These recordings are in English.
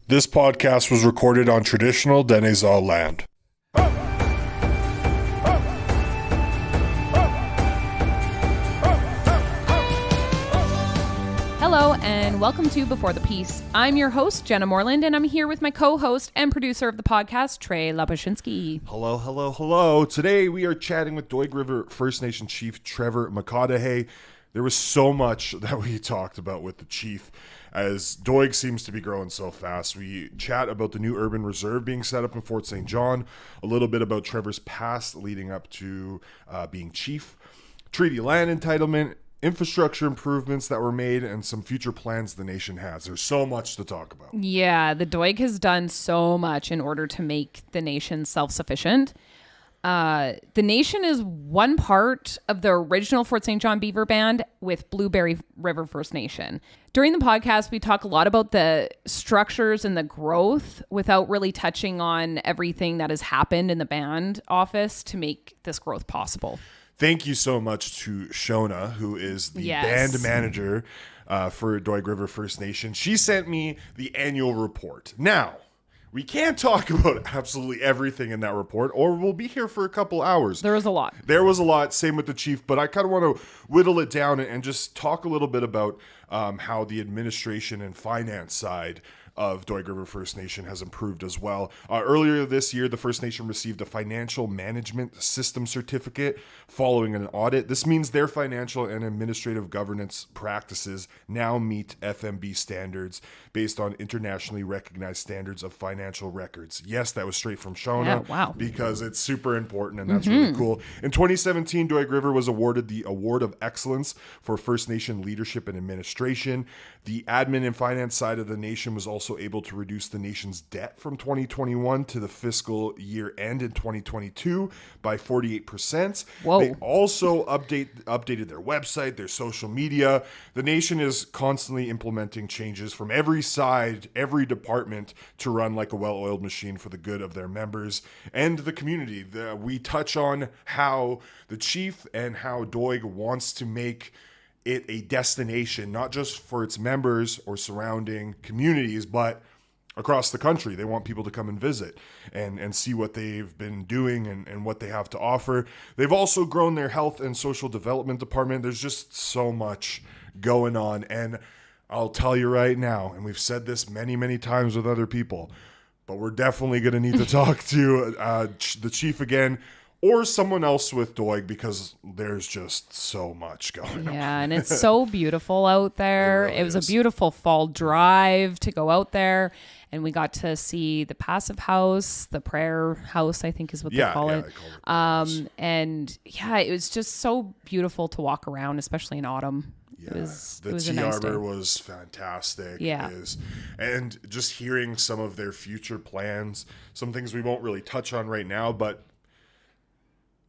This podcast was recorded on traditional Denizal land. Hello and welcome to Before the Peace. I'm your host, Jenna Moreland, and I'm here with my co-host and producer of the podcast, Tre Lapashinsky. Hello, hello, hello. Today we are chatting with Doig River First Nation Chief Trevor Makadahay. There was so much that we talked about with the chief as Doig seems to be growing so fast. We chat about the new urban reserve being set up in Fort St. John, a little bit about Trevor's past leading up to being chief, treaty land entitlement, infrastructure improvements that were made, and some future plans the nation has. There's so much to talk about. Yeah, the Doig has done so much in order to make the nation self-sufficient. The nation is one part of the original Fort St. John Beaver Band with Blueberry River First Nation. During the podcast, we talk a lot about the structures and the growth without really touching on everything that has happened in the band office to make this growth possible. Thank you so much to Shona, who is the band manager for Doig River First Nation. She sent me the annual report. Now, we can't talk about absolutely everything in that report, or we'll be here for a couple hours. There was a lot. Same with the chief, but I kind of want to whittle it down and just talk a little bit about how the administration and finance side of Doig River First Nation has improved as well. Earlier this year, the First Nation received a financial management system certificate following an audit. This means their financial and administrative governance practices now meet FMB standards based on internationally recognized standards of financial records. Yes, that was straight from Shona. Yeah, wow. Because it's super important and that's really cool. In 2017, Doig River was awarded the Award of Excellence for First Nation Leadership and Administration. The admin and finance side of the nation was also able to reduce the nation's debt from 2021 to the fiscal year end in 2022 by 48%. Whoa. They also updated their website, their social media. The nation is constantly implementing changes from every side, every department to run like a well-oiled machine for the good of their members and the community. We touch on how the chief and how Doig wants to make it a destination, not just for its members or surrounding communities, but across the country. They want people to come and visit and see what they've been doing and what they have to offer. They've also grown their health and social development department. There's just so much going on. And I'll tell you right now, and we've said this many, many times with other people, but we're definitely going to need to talk to the chief again, or someone else with Doig, because there's just so much going on. Yeah, and it's so beautiful out there. It really was is. a beautiful fall drive to go out there, and we got to see the Passive House, the Prayer House, I think is what they call it. They call it And yeah, it was just so beautiful to walk around, especially in autumn. Yeah, It was the a Tea nice Arbor day. was fantastic. Yeah. And just hearing some of their future plans, some things we won't really touch on right now, but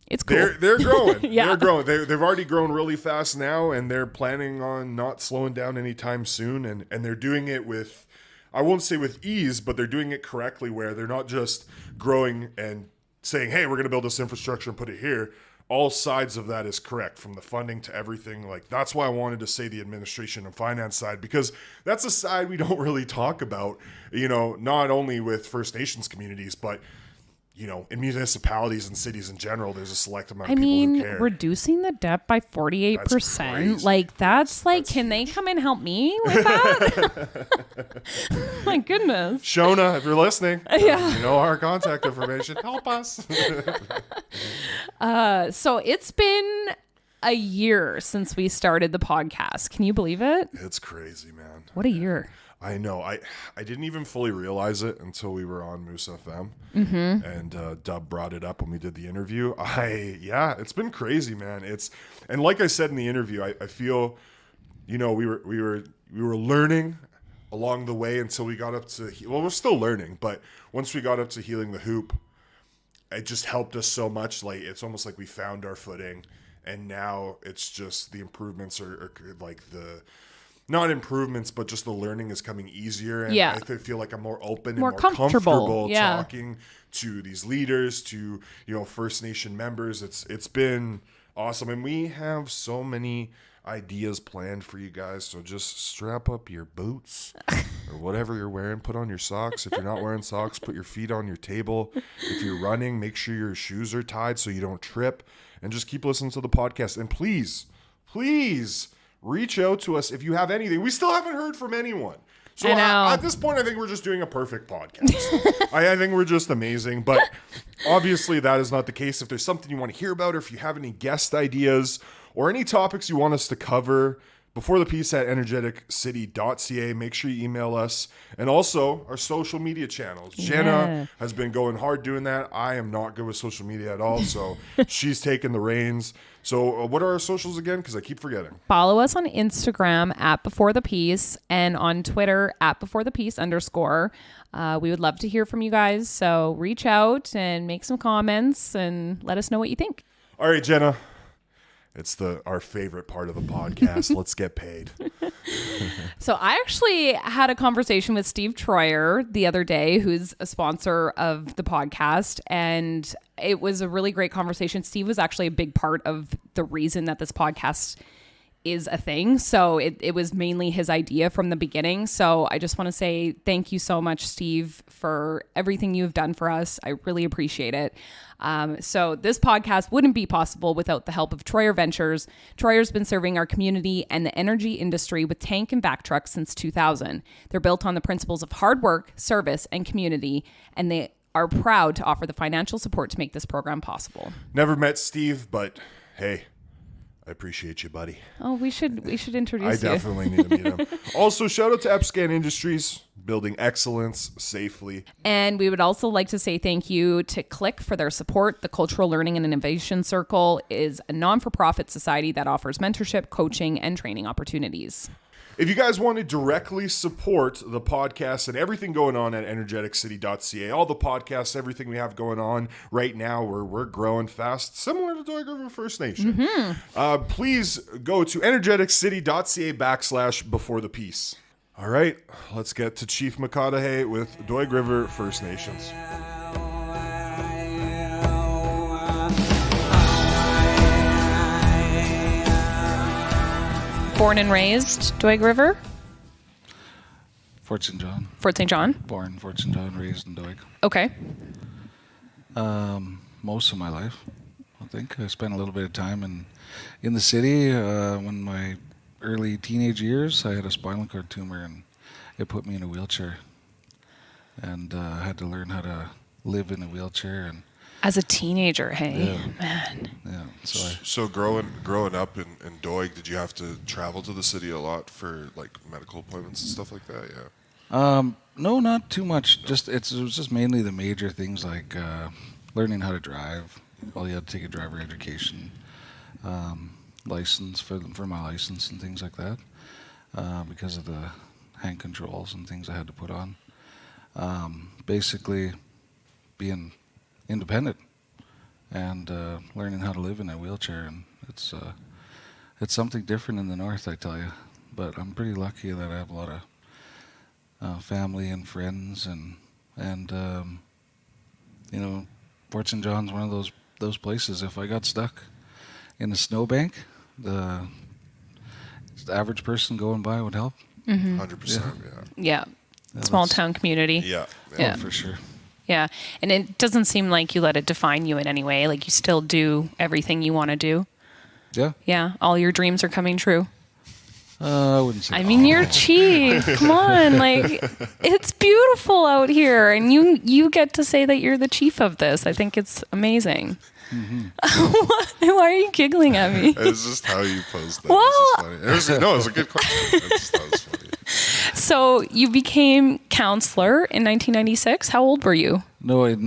It's cool. they're growing. Yeah. They're growing. They've already grown really fast now, and they're planning on not slowing down anytime soon. And they're doing it with, I won't say with ease, but they're doing it correctly, where they're not just growing and saying, hey, we're going to build this infrastructure and put it here. All sides of that is correct, from the funding to everything. Like, that's why I wanted to say the administration and finance side, because that's a side we don't really talk about, not only with First Nations communities, but in municipalities and cities in general. There's a select amount of people who care. Reducing the debt by 48%. That's crazy. Like, that's can they come and help me with that? My goodness. Shona, if you're listening, Yeah. you know our contact information. Help us. So it's been a year since we started the podcast. Can you believe it? It's crazy, man. What a year. I know. I didn't even fully realize it until we were on Moose FM, and Dub brought it up when we did the interview. It's been crazy, man. And like I said in the interview, I feel, we were learning along the way until we got up to, we're still learning, but once we got up to Healing the Hoop, it just helped us so much. Like, it's almost like we found our footing, and now it's just the improvements are like not improvements, but just the learning is coming easier. And I feel like I'm more open More and more comfortable yeah. talking to these leaders, to, First Nation members. It's been awesome. And we have so many ideas planned for you guys. So just strap up your boots or whatever you're wearing, put on your socks. If you're not wearing socks, put your feet on your table. If you're running, make sure your shoes are tied so you don't trip, and just keep listening to the podcast. And please reach out to us if you have anything. We still haven't heard from anyone. So at this point, I think we're just doing a perfect podcast. I think we're just amazing. But obviously, that is not the case. If there's something you want to hear about, or if you have any guest ideas or any topics you want us to cover, before the piece at energeticcity.ca, make sure you email us. And also our social media channels. Jenna has been going hard doing that. I am not good with social media at all, so she's taking the reins. So what are our socials again? Because I keep forgetting. Follow us on Instagram at Before the Piece and on Twitter at _. We would love to hear from you guys. So reach out and make some comments and let us know what you think. All right, Jenna. It's our favorite part of the podcast. Let's get paid. So I actually had a conversation with Steve Troyer the other day, who's a sponsor of the podcast, and it was a really great conversation. Steve was actually a big part of the reason that this podcast is a thing. So it was mainly his idea from the beginning. So I just want to say thank you so much, Steve, for everything you've done for us. I really appreciate it. So this podcast wouldn't be possible without the help of Troyer Ventures. Troyer's been serving our community and the energy industry with tank and back trucks since 2000. They're built on the principles of hard work, service, and community, and they are proud to offer the financial support to make this program possible. Never met Steve, but hey, I appreciate you, buddy. Oh, we should introduce you. I definitely need to meet him. Also, shout out to EPSCAN Industries, building excellence safely. And we would also like to say thank you to Click for their support. The Cultural Learning and Innovation Circle is a non-for-profit society that offers mentorship, coaching, and training opportunities. If you guys want to directly support the podcast and everything going on at energeticcity.ca, all the podcasts, everything we have going on right now, we're growing fast, similar to Doig River First Nation. Please go to energeticcity.ca /before the piece. All right, let's get to Chief Makadahay with Doig River First Nations. Born and raised Doig River? Fort St. John. Fort St. John? Born Fort St. John, raised in Doig. Okay. Most of my life, I think. I spent a little bit of time in the city. When my early teenage years, I had a spinal cord tumor, and it put me in a wheelchair. And I had to learn how to live in a wheelchair. And As a teenager, hey, Yeah. man. yeah, So growing up in Doig, did you have to travel to the city a lot for like medical appointments and stuff like that? Yeah. No, not too much. Just it was just mainly the major things like learning how to drive. Well, you had to take a driver education, license for my license and things like that, because of the hand controls and things I had to put on. Basically, being independent and learning how to live in a wheelchair, and it's something different in the north, I tell you. But I'm pretty lucky that I have a lot of family and friends, and you know, Fort St. John's one of those places. If I got stuck in a snowbank, the average person going by would help. 100%. Yeah. Small town community. Yeah. Yeah. For sure. Yeah. And it doesn't seem like you let it define you in any way. Like you still do everything you want to do. Yeah. Yeah. All your dreams are coming true. I wouldn't say. I mean, you're chief. Come on. Like, it's beautiful out here. And you get to say that you're the chief of this. I think it's amazing. Why are you giggling at me? It's just how you posed that. Well- It was funny. It was a good question. That was funny. So you became counselor in 1996. How old were you? No, it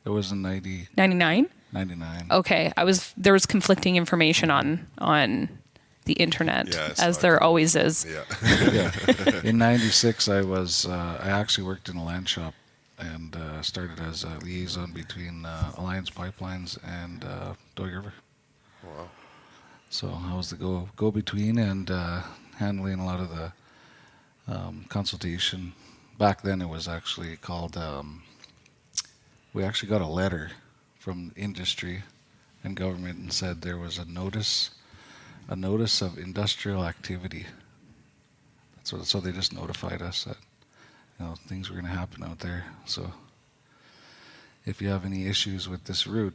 was in 99? 99. Okay. There was conflicting information on the internet, Yeah, as there always is. Yeah. Yeah. In 96, I actually worked in a land shop and started as a liaison between Alliance Pipelines and Doig River. Wow. So I was the go-between and handling a lot of the consultation. Back then it was actually called, we actually got a letter from industry and government and said there was a notice of industrial activity. So they just notified us that things were going to happen out there. So if you have any issues with this route,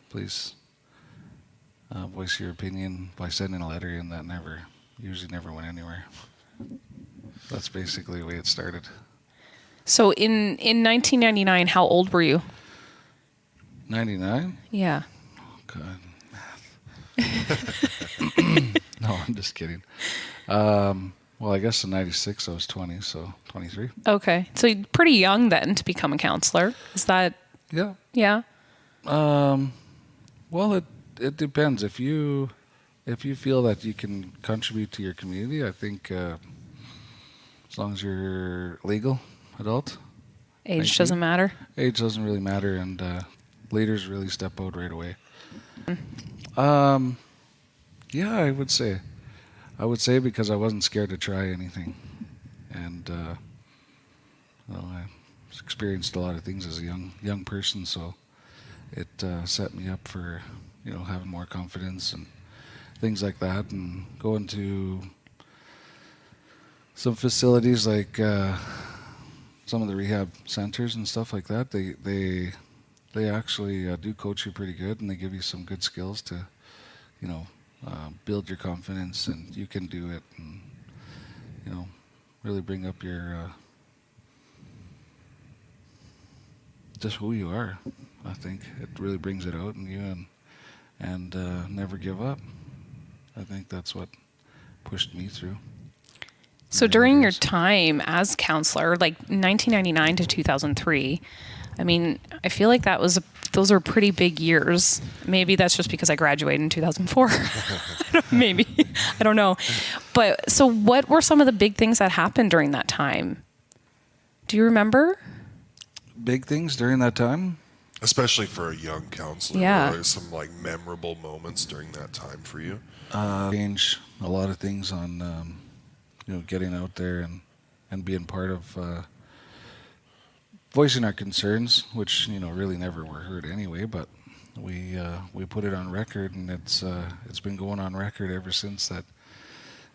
please voice your opinion by sending a letter in. That usually never went anywhere. That's basically the way it started. So in 1999, how old were you? 99? Yeah. Oh, God. No, I'm just kidding. Well, I guess in 96 I was 20, so 23. Okay. So you're pretty young then to become a counselor. Is that, Yeah. yeah? Well, it depends. If you feel that you can contribute to your community, I think as long as you're legal, adult. Age doesn't matter. Age doesn't really matter, and leaders really step out right away. Yeah, I would say because I wasn't scared to try anything, and I experienced a lot of things as a young person, so it set me up for having more confidence and things like that, and going to some facilities like some of the rehab centers and stuff like that. They actually do coach you pretty good, and they give you some good skills to build your confidence, and you can do it, and really bring up your just who you are. I think it really brings it out in you, and never give up. I think that's what pushed me through. So during your time as counselor, like 1999 to 2003, I mean, I feel like those are pretty big years. Maybe that's just because I graduated in 2004. Maybe. I don't know. But so what were some of the big things that happened during that time? Do you remember? Big things during that time? Especially for a young counselor. Yeah. What are some memorable moments during that time for you? Change a lot of things on getting out there and being part of voicing our concerns, which really never were heard anyway. But we put it on record, and it's been going on record ever since. That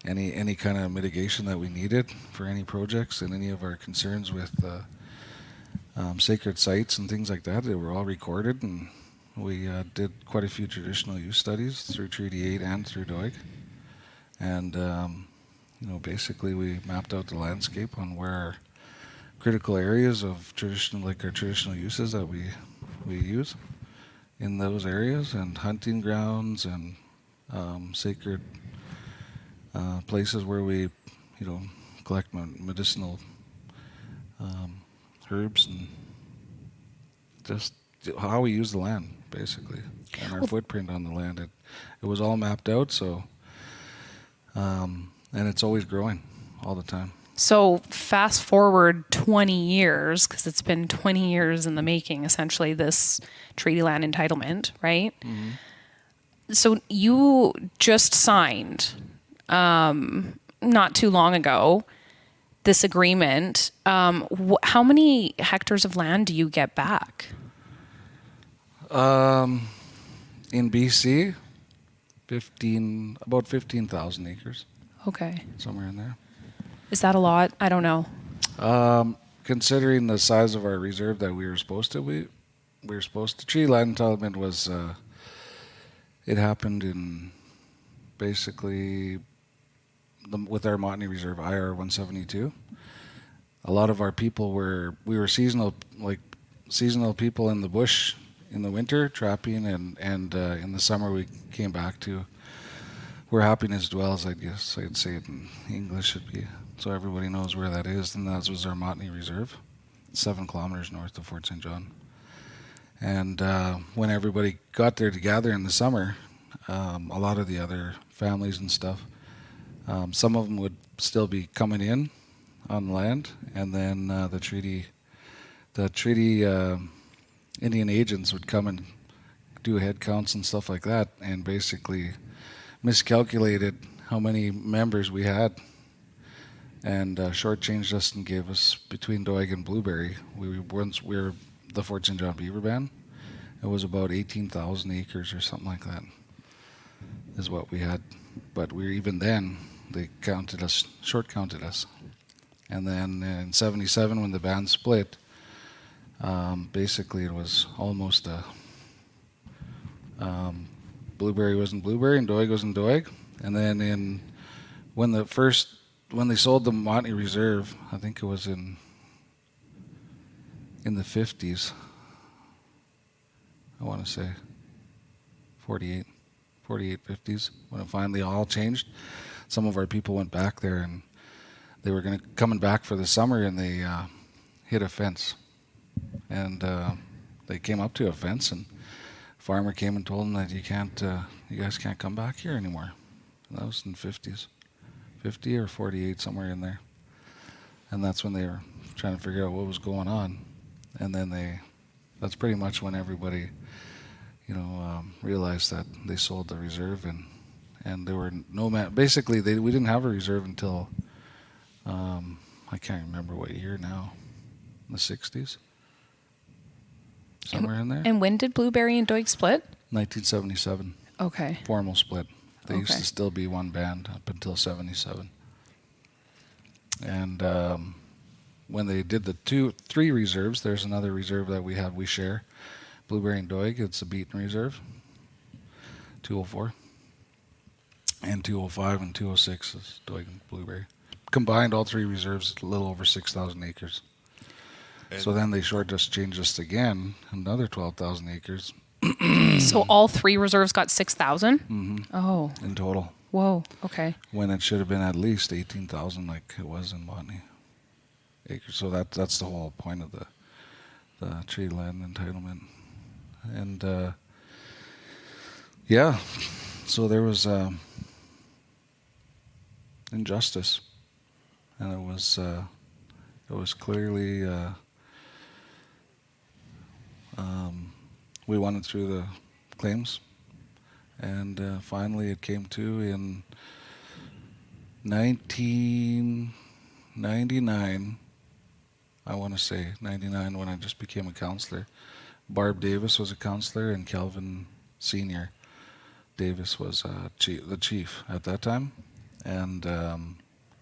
any kind of mitigation that we needed for any projects and any of our concerns with sacred sites and things like that, they were all recorded, and we did quite a few traditional use studies through Treaty 8 and through Doig, and basically we mapped out the landscape on where our critical areas of our traditional uses that we use in those areas, and hunting grounds and sacred places where we collect medicinal herbs, and just how we use the land basically, and our footprint on the land. It was all mapped out, so and it's always growing all the time. So fast forward 20 years, because it's been 20 years in the making, essentially, this treaty land entitlement, right? Mm-hmm. So you just signed, not too long ago, this agreement. How many hectares of land do you get back? In BC, about 15,000 acres. Okay. Somewhere in there. Is that a lot? I don't know. Considering the size of our reserve that we were supposed to, tree land entitlement was, it happened in basically with our Montney Reserve, IR 172. A lot of our people we were seasonal people in the bush in the winter, trapping, and in the summer we came back to where happiness dwells, I guess I'd say it in English, should be, so everybody knows where that is, and that was our Montney Reserve, 7 kilometers north of Fort St. John. And when everybody got there together in the summer, a lot of the other families and stuff, some of them would still be coming in on land, and then the treaty Indian agents would come and do head counts and stuff like that, and basically miscalculated how many members we had, and shortchanged us and gave us, between Doig and Blueberry, we were the Fort St. John Beaver Band. It was about 18,000 acres or something like that is what we had. But even then, they short counted us. And then in '77, when the band split, basically it was almost a Blueberry wasn't Blueberry and Doig wasn't Doig. And then when they sold the Montney Reserve, I think it was in the 50s. I want to say 48, 50s, when it finally all changed. Some of our people went back there, and they were coming back for the summer, and they hit a fence. And they came up to a fence, and a farmer came and told them that you guys can't come back here anymore. And that was in the 50s, 50 or 48, somewhere in there. And that's when they were trying to figure out what was going on. And then that's pretty much when everybody, realized that they sold the reserve, and there were basically we didn't have a reserve until I can't remember what year now, in the 60s, somewhere in there. And when did Blueberry and Doig split? 1977. Okay. Formal split. They used Okay. to still be one band up until '77. And when they did the 3 reserves, there's another reserve that we share, Blueberry and Doig. It's a Beaton Reserve, 204. And 205 and 206 is Doig and Blueberry. Combined, all 3 reserves, a little over 6,000 acres. So then they just changed us again, another 12,000 acres So all 3 reserves got 6,000? Mm-hmm. Oh, in total, whoa. Okay. when it should have been at least 18,000 like it was in Montney acres. So that's the whole point of the tree land entitlement. And so there was injustice, and it was clearly we won it through the claims, and finally it came to in 1999. I want to say 99, when I just became a counselor. Barb Davis was a counselor, and Calvin Senior Davis was the chief at that time, and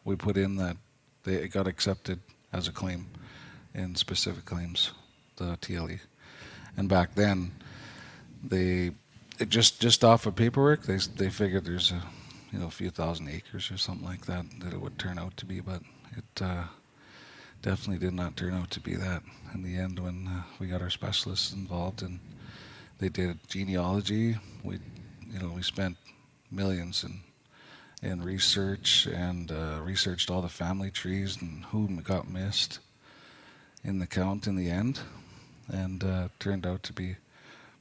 we put in that it got accepted as a claim in specific claims, the TLE. And back then, just off of paperwork, they figured there's a few thousand acres or something like that it would turn out to be, but it definitely did not turn out to be that in the end. When we got our specialists involved and they did genealogy, we spent millions in research, and researched all the family trees and who got missed in the count in the end, and turned out to be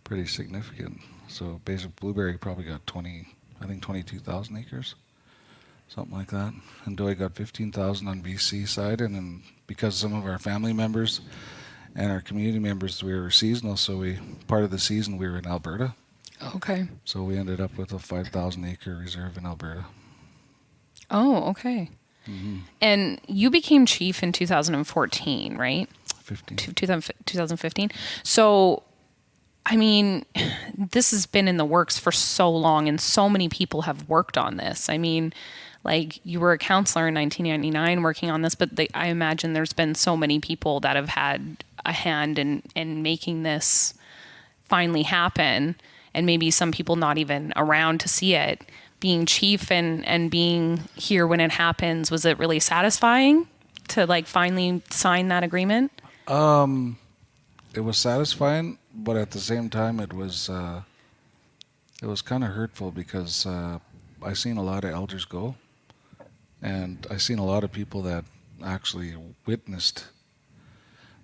pretty significant. So basic Blueberry probably got 22,000 acres, something like that. And Doig got 15,000 on BC side, and then because some of our family members and our community members, we were seasonal, so part of the season we were in Alberta. Okay. So we ended up with a 5,000 acre reserve in Alberta. Oh, okay. Mm-hmm. And you became chief in 2014, right? 2015. So, I mean, this has been in the works for so long, and so many people have worked on this. I mean, like, you were a counselor in 1999 working on this, but I imagine there's been so many people that have had a hand in making this finally happen, and maybe some people not even around to see it. Being chief and being here when it happens, was it really satisfying to finally sign that agreement? It was satisfying, but at the same time, it was kind of hurtful, because I seen a lot of elders go, and I seen a lot of people that actually witnessed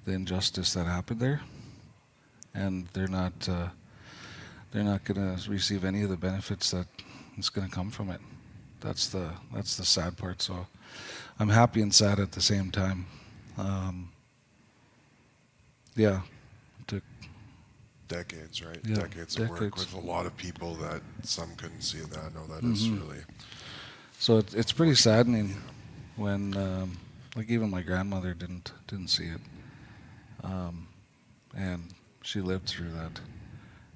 the injustice that happened there, and they're not going to receive any of the benefits that is going to come from it. That's the sad part. So I'm happy and sad at the same time. It took Decades, right? Yeah, Decades of work decades. with a lot of people that some couldn't see that. I know that is really. So it's pretty saddening when even my grandmother didn't see it, and she lived through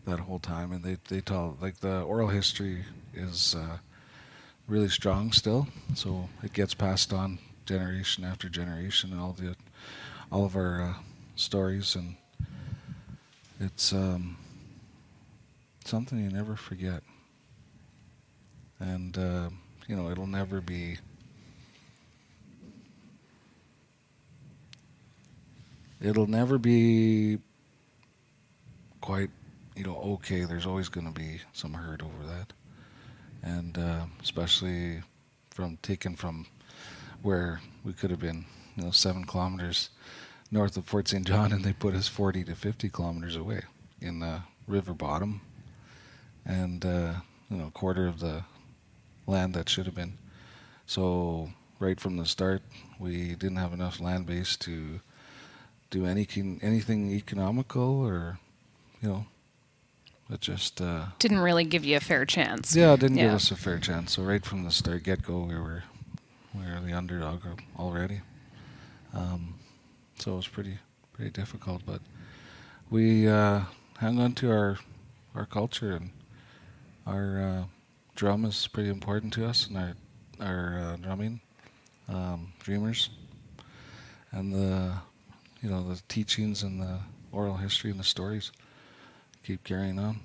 that whole time. And they tell, the oral history is really strong still. So it gets passed on generation after generation, and all of our stories, and it's something you never forget. And it'll never be. It'll never be quite, okay. There's always going to be some hurt over that, and especially taken from where we could have been, 7 kilometers north of Fort St. John, and they put us 40 to 50 kilometers away in the river bottom, and a quarter of the land that should have been. So right from the start, we didn't have enough land base to do anything economical, or it just Didn't really give you a fair chance. it didn't give us a fair chance. So right from the start, get-go, we were the underdog already. So it was pretty difficult, but we hung on to our culture, and our drum is pretty important to us, and our drumming, dreamers, and the teachings and the oral history and the stories keep carrying on.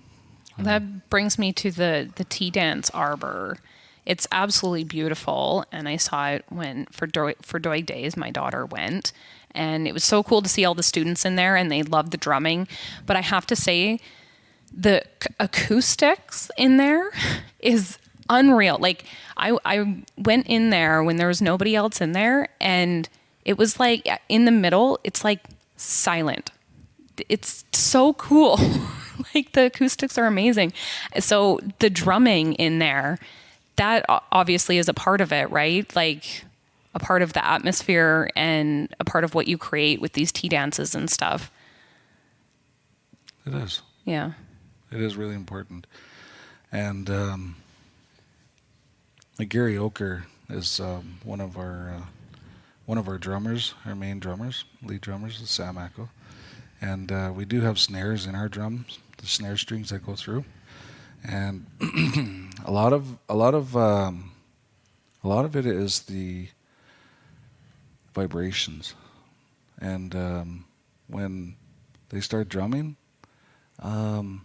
That brings me to the tea dance arbor. It's absolutely beautiful, and I saw it for Doig Days. My daughter went, and it was so cool to see all the students in there, and they loved the drumming. But I have to say, the acoustics in there is unreal. Like I went in there when there was nobody else in there, and it was like in the middle, it's like silent. It's so cool. Like the acoustics are amazing. So the drumming in there, that obviously is a part of it, right? Like a part of the atmosphere and a part of what you create with these tea dances and stuff. It is. Yeah. It is really important. And like Gary Oker is one of our drummers, our main drummers, lead drummers, is Sam Echo. And we do have snares in our drums, the snare strings that go through, and a lot of it is the vibrations. And when they start drumming, it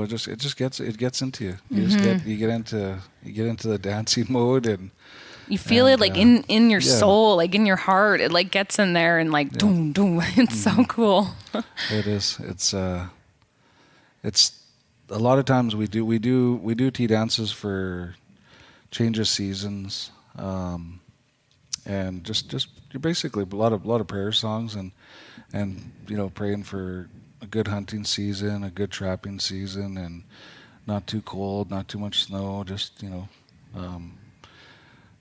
just gets into you. You get into the dancing mode, and you feel it like in your soul, like in your heart. It like gets in there and like doom doom. It's so cool. It is. It's a lot of times we do tea dances for change of seasons, and just basically a lot of prayer songs, and praying for a good hunting season, a good trapping season, and not too cold, not too much snow. Just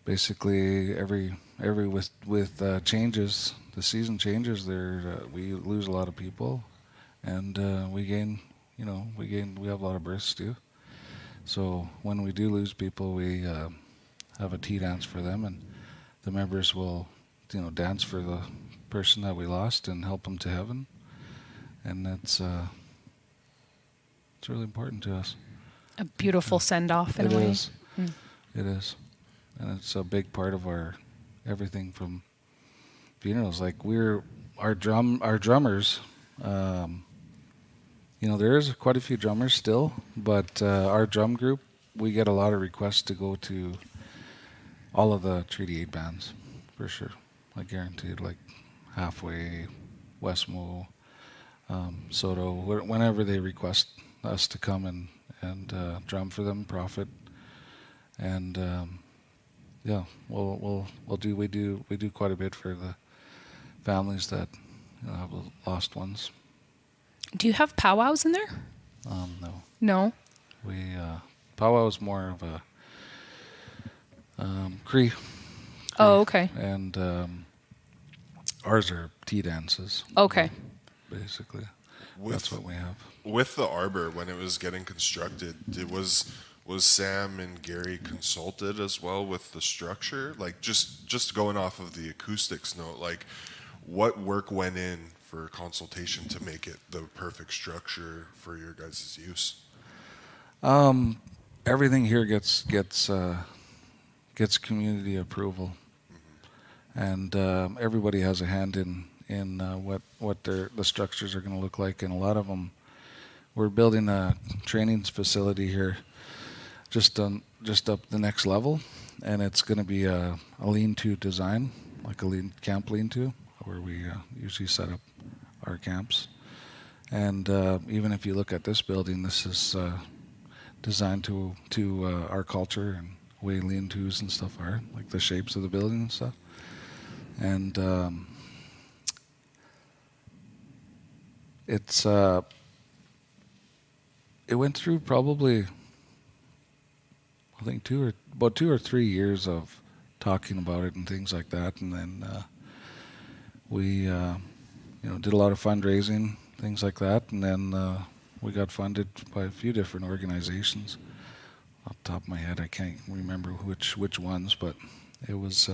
basically every with changes, the season changes. There we lose a lot of people, and we gain. We have a lot of births too. So when we do lose people, we have a tea dance for them, and the members will dance for the person that we lost and help them to heaven. And it's really important to us. A beautiful send-off in a way. Is. It is. And it's a big part of our everything from funerals. Like our drummers, there is quite a few drummers still, but our drum group, we get a lot of requests to go to all of the Treaty 8 bands, for sure. I guaranteed, like Halfway, Westmo, Soto, whenever they request us to come and drum for them, Prophet, and we do quite a bit for the families that have lost ones. Do you have powwows in there? No. No. We powwow is more of a Cree. Oh, okay. And ours are tea dances. Okay. Basically, that's what we have. With the arbor, when it was getting constructed, was Sam and Gary consulted as well with the structure? Like just going off of the acoustics note, like what work went in for consultation to make it the perfect structure for your guys' use? everything here gets community approval, and everybody has a hand in what the structures are going to look like, and a lot of them. We're building a training facility here, just up the next level, and it's going to be a lean-to design, like a camp lean-to, where we usually set up our camps. And even if you look at this building, this is designed to our culture and way lean-tos and stuff are, like the shapes of the building and stuff. And it went through probably, I think, 2 or 3 years of talking about it and things like that, and then we did a lot of fundraising, things like that, and then we got funded by a few different organizations. Off the top of my head, I can't remember which ones, but it was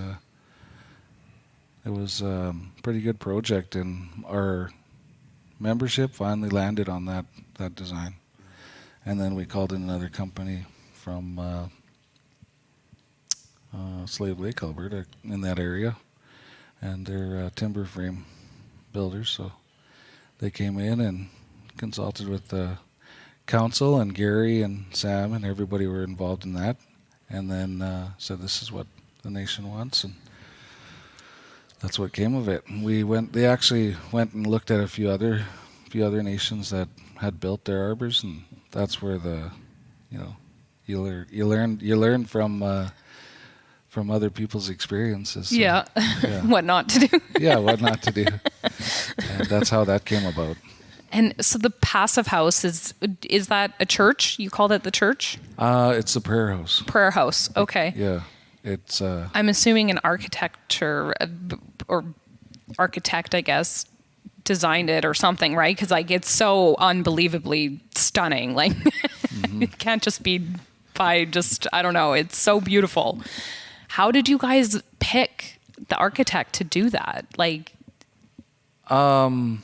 a pretty good project, and our membership finally landed on that design. And then we called in another company from Slave Lake, Alberta, in that area, and they're timber frame builders. So they came in and consulted with the council, and Gary and Sam and everybody were involved in that, and then said this is what the nation wants, and that's what came of it. They actually went and looked at a few other nations that had built their arbors, and that's where you learn from other people's experiences. So, yeah. What not to do. Yeah, what not to do. And that's how that came about. And so the Passive House is that a church? You called it the church? It's the prayer house. Prayer house. Okay. Yeah, it's. I'm assuming an architecture or architect, I guess, designed it or something, right? Because like it's so unbelievably stunning. Like it can't just be by just, I don't know. It's so beautiful. How did you guys pick the architect to do that? Like, that's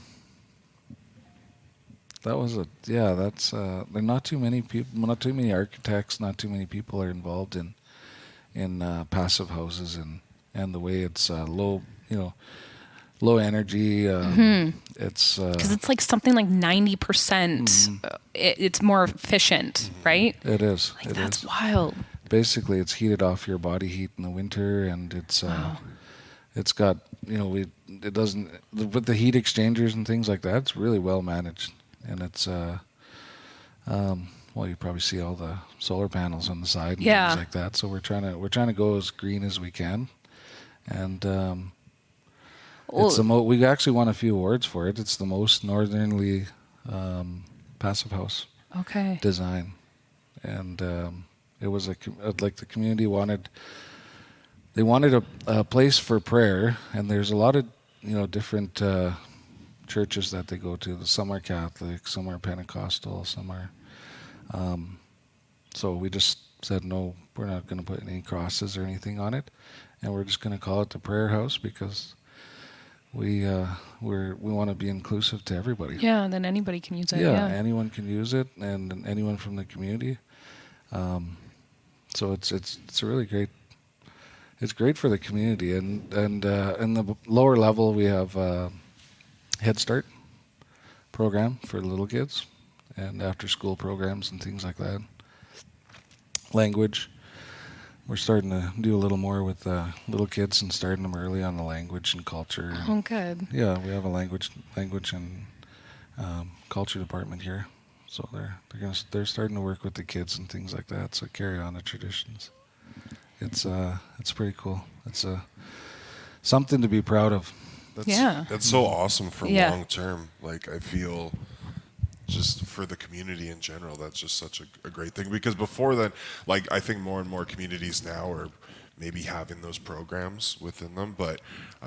there are not too many people, not too many architects, not too many people are involved in passive houses and the way it's low energy. It's because it's like something like 90%. It's more efficient, right? It is. Like that's wild. Basically, it's heated off your body heat in the winter, and it's it's got it doesn't with the heat exchangers and things like that. It's really well managed, and it's you probably see all the solar panels on the side and things like that. So we're trying to go as green as we can, and we actually won a few awards for it. It's the most northernly passive house design, and it was like the community wanted a place for prayer, and there's a lot of different churches that they go to. Some are Catholic, some are Pentecostal, some are. So we just said no, we're not going to put any crosses or anything on it, and we're just going to call it the prayer house because we want to be inclusive to everybody. Yeah, and then anybody can use it. Yeah, anyone can use it, and anyone from the community. So it's a really great. It's great for the community, and in the lower level we have Head Start program for little kids, and after school programs and things like that. Language. We're starting to do a little more with little kids and starting them early on the language and culture. Oh, good. Yeah, we have a language and culture department here, so they're starting to work with the kids and things like that. So carry on the traditions. It's pretty cool. It's something to be proud of. That's so awesome for long term. Like I feel. Just for the community in general, that's just such a great thing. Because before then, like I think more and more communities now are maybe having those programs within them, but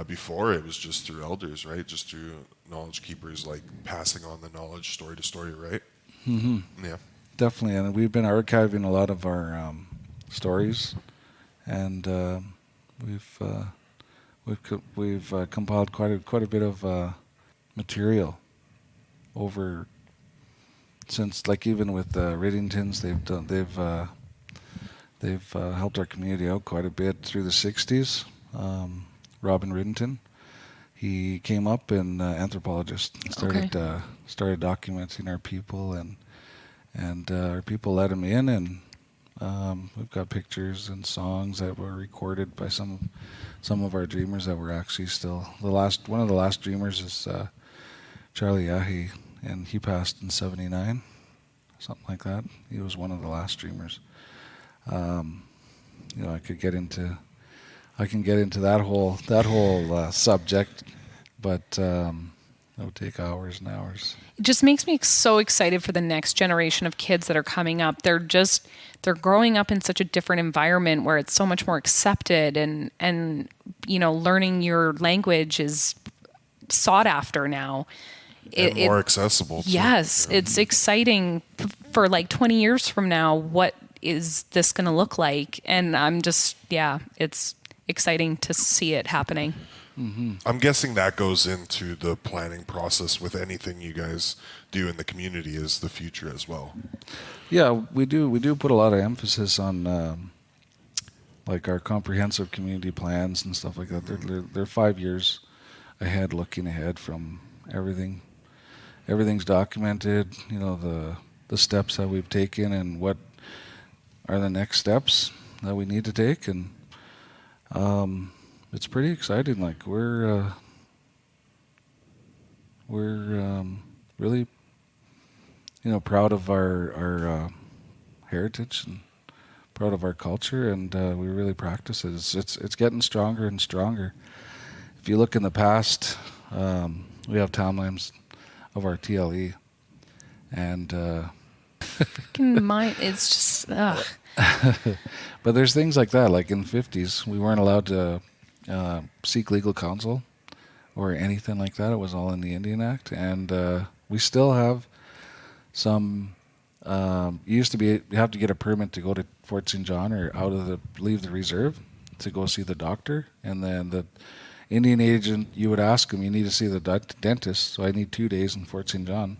before it was just through elders, right? Just through knowledge keepers, like passing on the knowledge story to story, right? Mm-hmm. Yeah, definitely. And we've been archiving a lot of our stories, and we've compiled quite a bit of material over. Since, like, even with Riddingtons, they've They've helped our community out quite a bit through the 60s. Robin Riddington, he came up and anthropologist, started documenting our people, and our people let him in, and we've got pictures and songs that were recorded by some of our dreamers that were actually still one of the last dreamers is Charlie Yahe, and he passed in '79, something like that. He was one of the last dreamers. I can get into that whole subject, but it would take hours and hours. It just makes me so excited for the next generation of kids that are coming up. They're growing up in such a different environment where it's so much more accepted, and learning your language is sought after now. And more accessible. Yes, it's exciting for like 20 years from now. What is this going to look like? And I'm just, it's exciting to see it happening. Mm-hmm. I'm guessing that goes into the planning process with anything you guys do in the community is the future as well. Yeah, we do put a lot of emphasis on like our comprehensive community plans and stuff like that. They're 5 years ahead, looking ahead from everything. Everything's documented, the steps that we've taken and what are the next steps that we need to take, and it's pretty exciting. Like we're really proud of our heritage and proud of our culture, and we really practice it. It's getting stronger and stronger. If you look in the past, we have timelines of our TLE, and it's just but there's things like that, like in the 50s we weren't allowed to seek legal counsel or anything like that. It was all in the Indian Act, and we still have some you have to get a permit to go to Fort St. John or leave the reserve to go see the doctor, and then the Indian agent, you would ask him, you need to see the dentist, so I need 2 days in Fort St. John.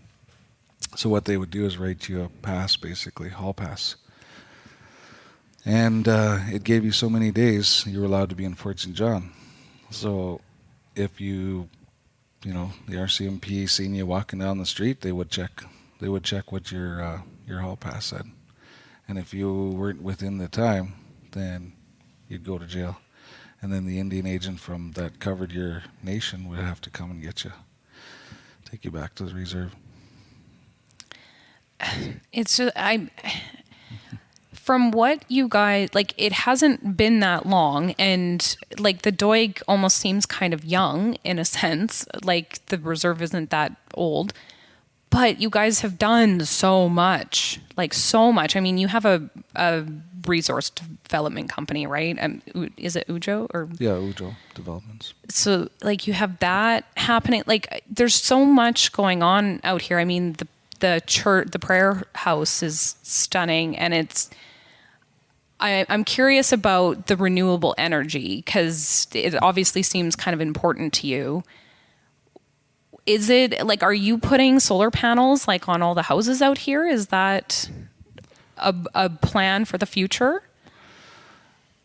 So what they would do is write you a pass, basically, hall pass. And it gave you so many days you were allowed to be in Fort St. John. So if the RCMP seen you walking down the street, they would check what your hall pass said. And if you weren't within the time, then you'd go to jail. And then the Indian agent that covered your nation would have to come and get you, take you back to the reserve. It's just, from what you guys, like, it hasn't been that long, and like the Doig almost seems kind of young in a sense, like the reserve isn't that old, but you guys have done so much. I mean, you have a resource development company, right? Is it Ujo or? Yeah, Ujo Developments. So like you have that happening. Like there's so much going on out here. I mean, the church, the prayer house is stunning, and I'm curious about the renewable energy because it obviously seems kind of important to you. Is it like, are you putting solar panels like on all the houses out here? Is that a plan for the future?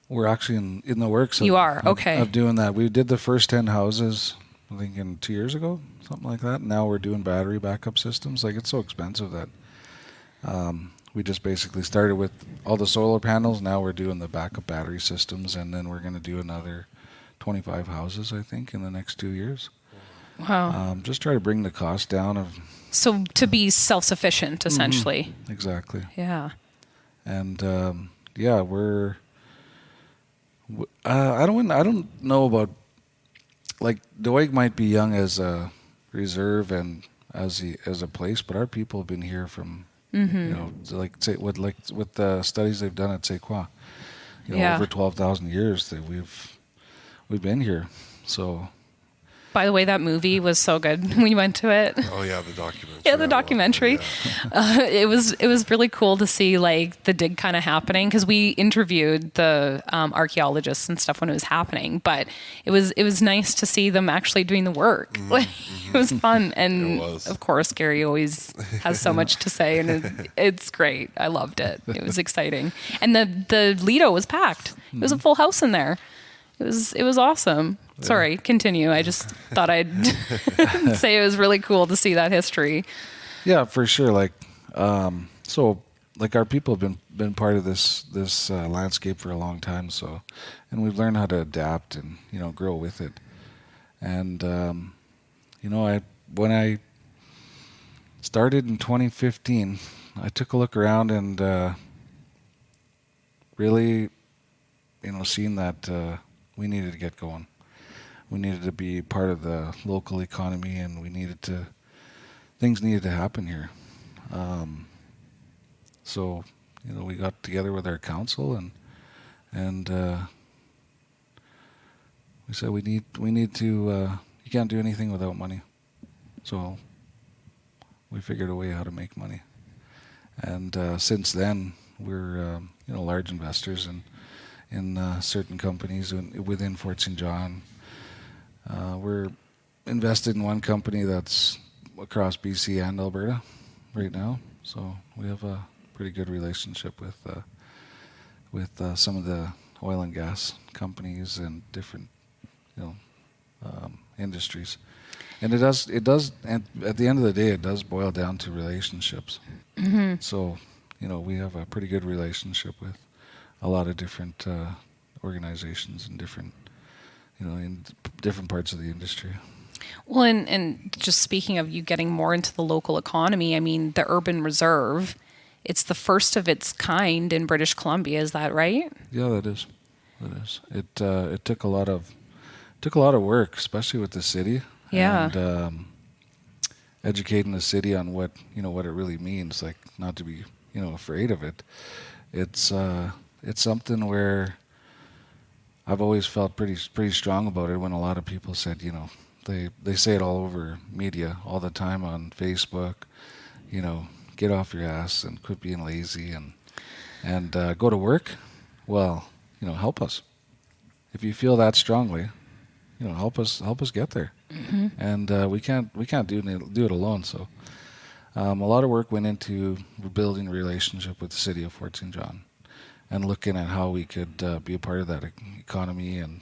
We're actually in the works. Of doing that. We did the first 10 houses, I think, 2 years ago, something like that. Now we're doing battery backup systems. Like, it's so expensive that we just basically started with all the solar panels. Now we're doing the backup battery systems, and then we're going to do another 25 houses, I think, in the next 2 years. Wow. Just try to bring the cost down of. So to be self-sufficient, essentially. Mm-hmm. Exactly. Yeah. And we're. I don't know about, like, Doig might be young as a reserve and as a place, but our people have been here from, with the studies they've done at Sequoia, over 12,000 years that we've been here. So. By the way, that movie was so good. We went to it. Oh yeah, the documentary. Yeah, I the love documentary. that, It was really cool to see like the dig kind of happening, because we interviewed the archaeologists and stuff when it was happening. But it was nice to see them actually doing the work. Like, it was fun, and It was. of course Gary always has so much to say, and it's great. I loved it. It was exciting, and the Lido was packed. It was a full house in there. It was awesome. Sorry, continue. I just thought I'd say it was really cool to see that history. Yeah, for sure. Like, so like our people have been part of this landscape for a long time. So, and we've learned how to adapt and grow with it. And when I started in 2015, I took a look around and really, seeing that we needed to get going. We needed to be part of the local economy, and things needed to happen here. So, we got together with our council and we said we need to. You can't do anything without money. So we figured a way how to make money, and since then we're large investors in certain companies within Fort St. John. We're invested in one company that's across BC and Alberta right now, so we have a pretty good relationship with some of the oil and gas companies and different industries. And it does, and at the end of the day, it does boil down to relationships. Mm-hmm. So, we have a pretty good relationship with a lot of different organizations and different, in different parts of the industry. Well, and just speaking of you getting more into the local economy, I mean, the Urban Reserve, it's the first of its kind in British Columbia. Is that right? Yeah, that is. It took a lot of work, especially with the city. Yeah. And educating the city on what it really means, like not to be afraid of it. It's something where I've always felt pretty strong about it. When a lot of people said, they say it all over media all the time on Facebook, get off your ass and quit being lazy and go to work. Well, help us. If you feel that strongly, help us get there. Mm-hmm. And we can't do it alone. So a lot of work went into building a relationship with the city of Fort St. John and looking at how we could be a part of that economy. And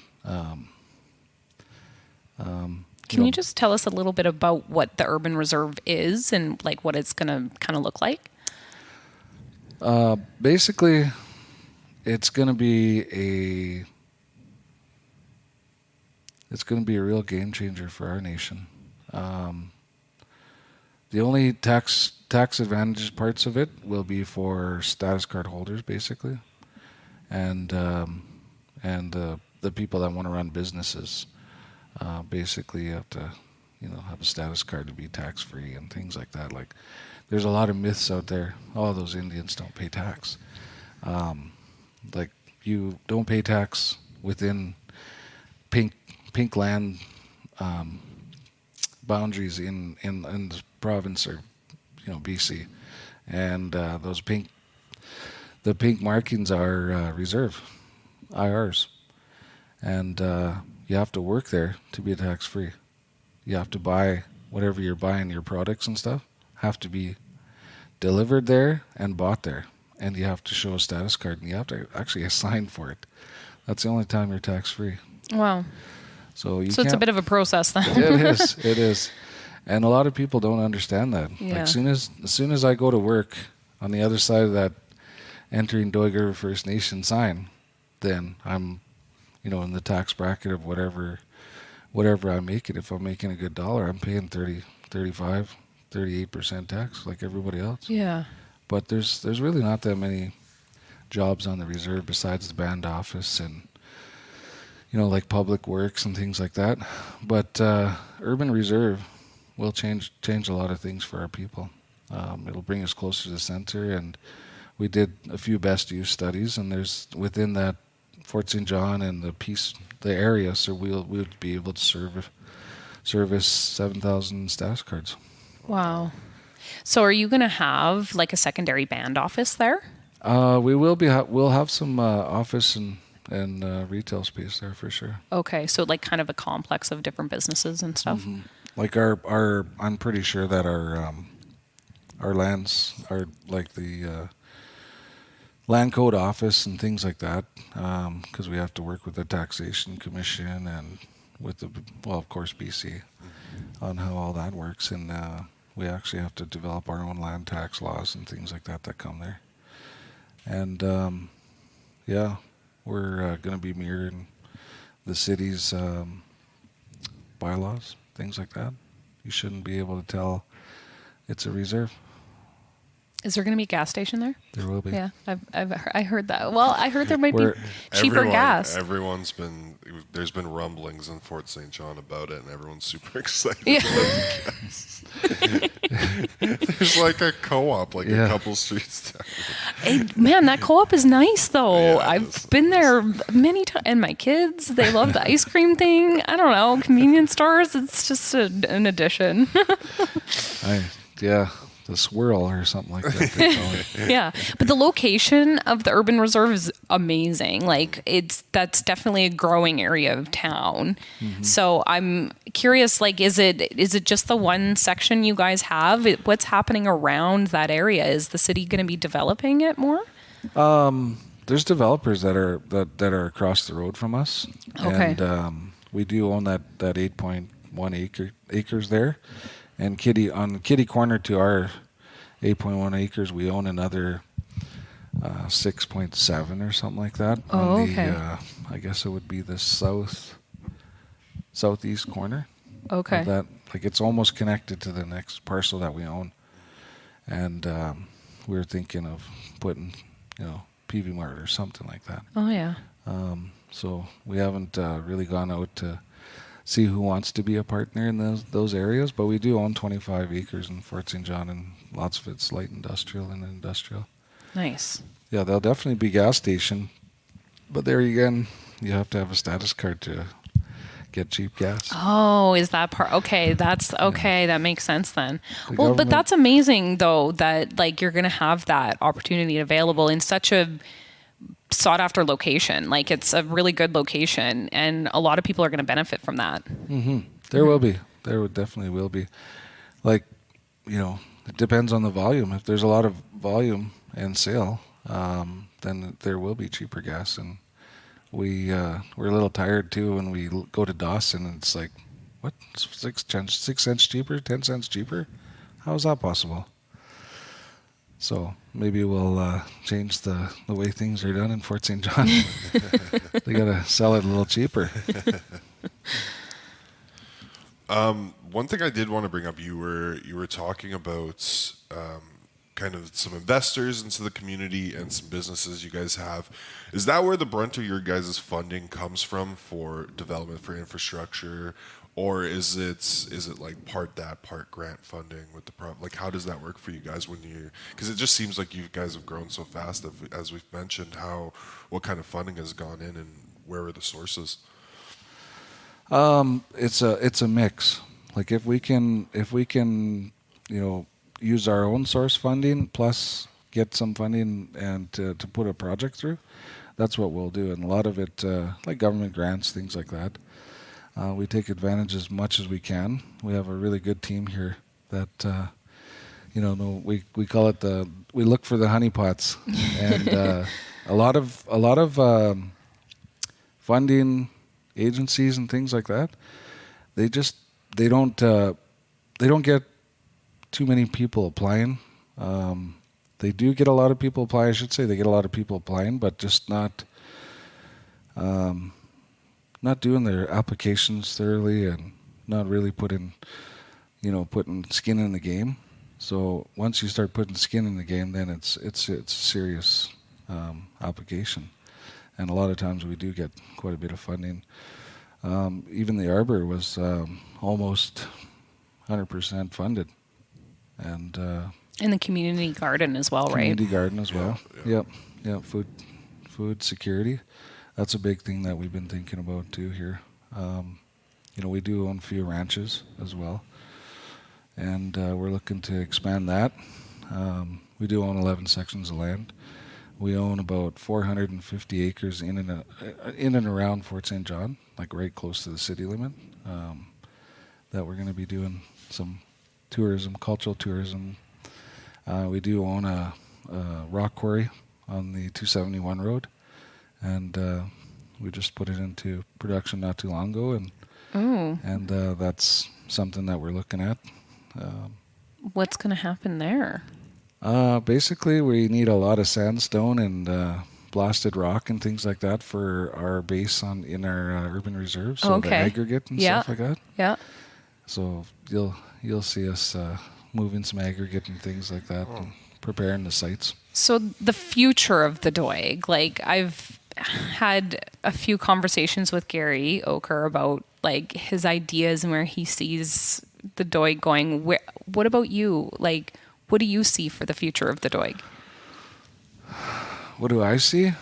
can you just tell us a little bit about what the Urban Reserve is and like what it's going to kind of look like? Basically, it's going to be a real game changer for our nation. The only tax advantages parts of it will be for status card holders, basically, and the people that want to run businesses. Basically, you have to, have a status card to be tax free and things like that. Like, there's a lot of myths out there. Oh, those Indians don't pay tax. Like, you don't pay tax within pink land boundaries in the province or BC, and the pink markings are reserve IRs, and you have to work there to be tax free. You have to buy whatever you're buying, your products and stuff have to be delivered there and bought there, and you have to show a status card, and you have to actually sign for it. That's the only time you're tax free. Wow. So it's a bit of a process then. It is. And a lot of people don't understand that. Yeah. Like, as soon as I go to work on the other side of that entering Doig River First Nation sign, then I'm, in the tax bracket of whatever I'm making. If I'm making a good dollar, I'm paying 30, 35, 38% tax like everybody else. Yeah. But there's really not that many jobs on the reserve besides the band office and like public works and things like that. But Urban Reserve will change a lot of things for our people. It'll bring us closer to the center, and we did a few best use studies, and there's within that Fort St. John and the area, so we'll be able to service 7,000 status cards. Wow. So are you going to have like a secondary band office there? We will be. We'll have some office and retail space there for sure. Okay, so like kind of a complex of different businesses and stuff. Mm-hmm. Like our I'm pretty sure that our lands are like the land code office and things like that, because we have to work with the taxation commission and with the, well, of course, BC on how all that works, and we actually have to develop our own land tax laws and things like that come there. And yeah, we're going to be mirroring the city's bylaws, things like that. You shouldn't be able to tell it's a reserve. Is there going to be a gas station there? There will be. Yeah, I heard that. Well, I heard there might be cheaper gas. There's been rumblings in Fort St. John about it, and everyone's super excited Yeah. about the gas. There's like a co-op, like a couple streets down. Hey, man, that co-op is nice though. Yeah, I've been there many times, and my kids, they love the ice cream thing. I don't know, convenience stores. It's just an addition. The swirl or something like that. They call it. Yeah, but the location of the urban reserve is amazing. Like that's definitely a growing area of town. Mm-hmm. So I'm curious, like, is it just the one section you guys have? What's happening around that area? Is the city going to be developing it more? There's developers that are across the road from us. Okay. And we do own that 8.1 acres there. And on the kitty corner to our 8.1 acres, we own another 6.7 or something like that. Oh, on okay. I guess it would be the southeast corner. Okay. Of that, like, it's almost connected to the next parcel that we own. And we were thinking of putting, PV Mart or something like that. Oh yeah. So we haven't really gone out to see who wants to be a partner in those areas, but we do own 25 acres in Fort St. John, and lots of it's light industrial and industrial. Nice. Yeah, there'll definitely be gas station, but there again, you have to have a status card to get cheap gas. Oh, is that part? Okay, that's okay. Yeah. That makes sense then. Well, but that's amazing though that like you're going to have that opportunity available in such a sought after location. Like it's a really good location, and a lot of people are going to benefit from that. Mm-hmm. There will be. There definitely will be. Like, it depends on the volume. If there's a lot of volume and sale, then there will be cheaper gas. And we're a little tired too when we go to Dawson and it's like, what, 6 cents cheaper, 10 cents cheaper? How is that possible? So maybe we'll change the way things are done in Fort St. John. They got to sell it a little cheaper. One thing I did want to bring up, you were talking about kind of some investors into the community and some businesses you guys have. Is that where the brunt of your guys' funding comes from for development for infrastructure? Or is it like part grant funding with the like how does that work for you guys because it just seems like you guys have grown so fast as we've mentioned what kind of funding has gone in and where are the sources? It's a mix. Like if we can use our own source funding plus get some funding and to put a project through, that's what we'll do. And a lot of it like government grants, things like that. We take advantage as much as we can. We have a really good team here that, we call it we look for the honeypots, and a lot of funding agencies and things like that. They don't get too many people applying. They do get a lot of people apply. I should say they get a lot of people applying, but just not doing their applications thoroughly and not really putting skin in the game. So once you start putting skin in the game, then it's a serious application. And a lot of times we do get quite a bit of funding. Even the Arbor was almost 100% funded. And in the community garden as well, right? Community garden as well. Yeah. Yep. Food security. That's a big thing that we've been thinking about too here. we do own a few ranches as well, and we're looking to expand that. We do own 11 sections of land. We own about 450 acres in and around Fort St. John, like right close to the city limit, that we're going to be doing some tourism, cultural tourism. We do own a rock quarry on the 271 road, and we just put it into production not too long ago, and that's something that we're looking at. What's going to happen there? Basically, we need a lot of sandstone and blasted rock and things like that for our base in our urban reserve, so the aggregate and stuff like that. Yeah. So you'll see us moving some aggregate and things like that, and preparing the sites. So the future of the Doig, like I've had a few conversations with Gary Oker about like his ideas and where he sees the Doig going. What about you? Like, what do you see for the future of the Doig? What do I see?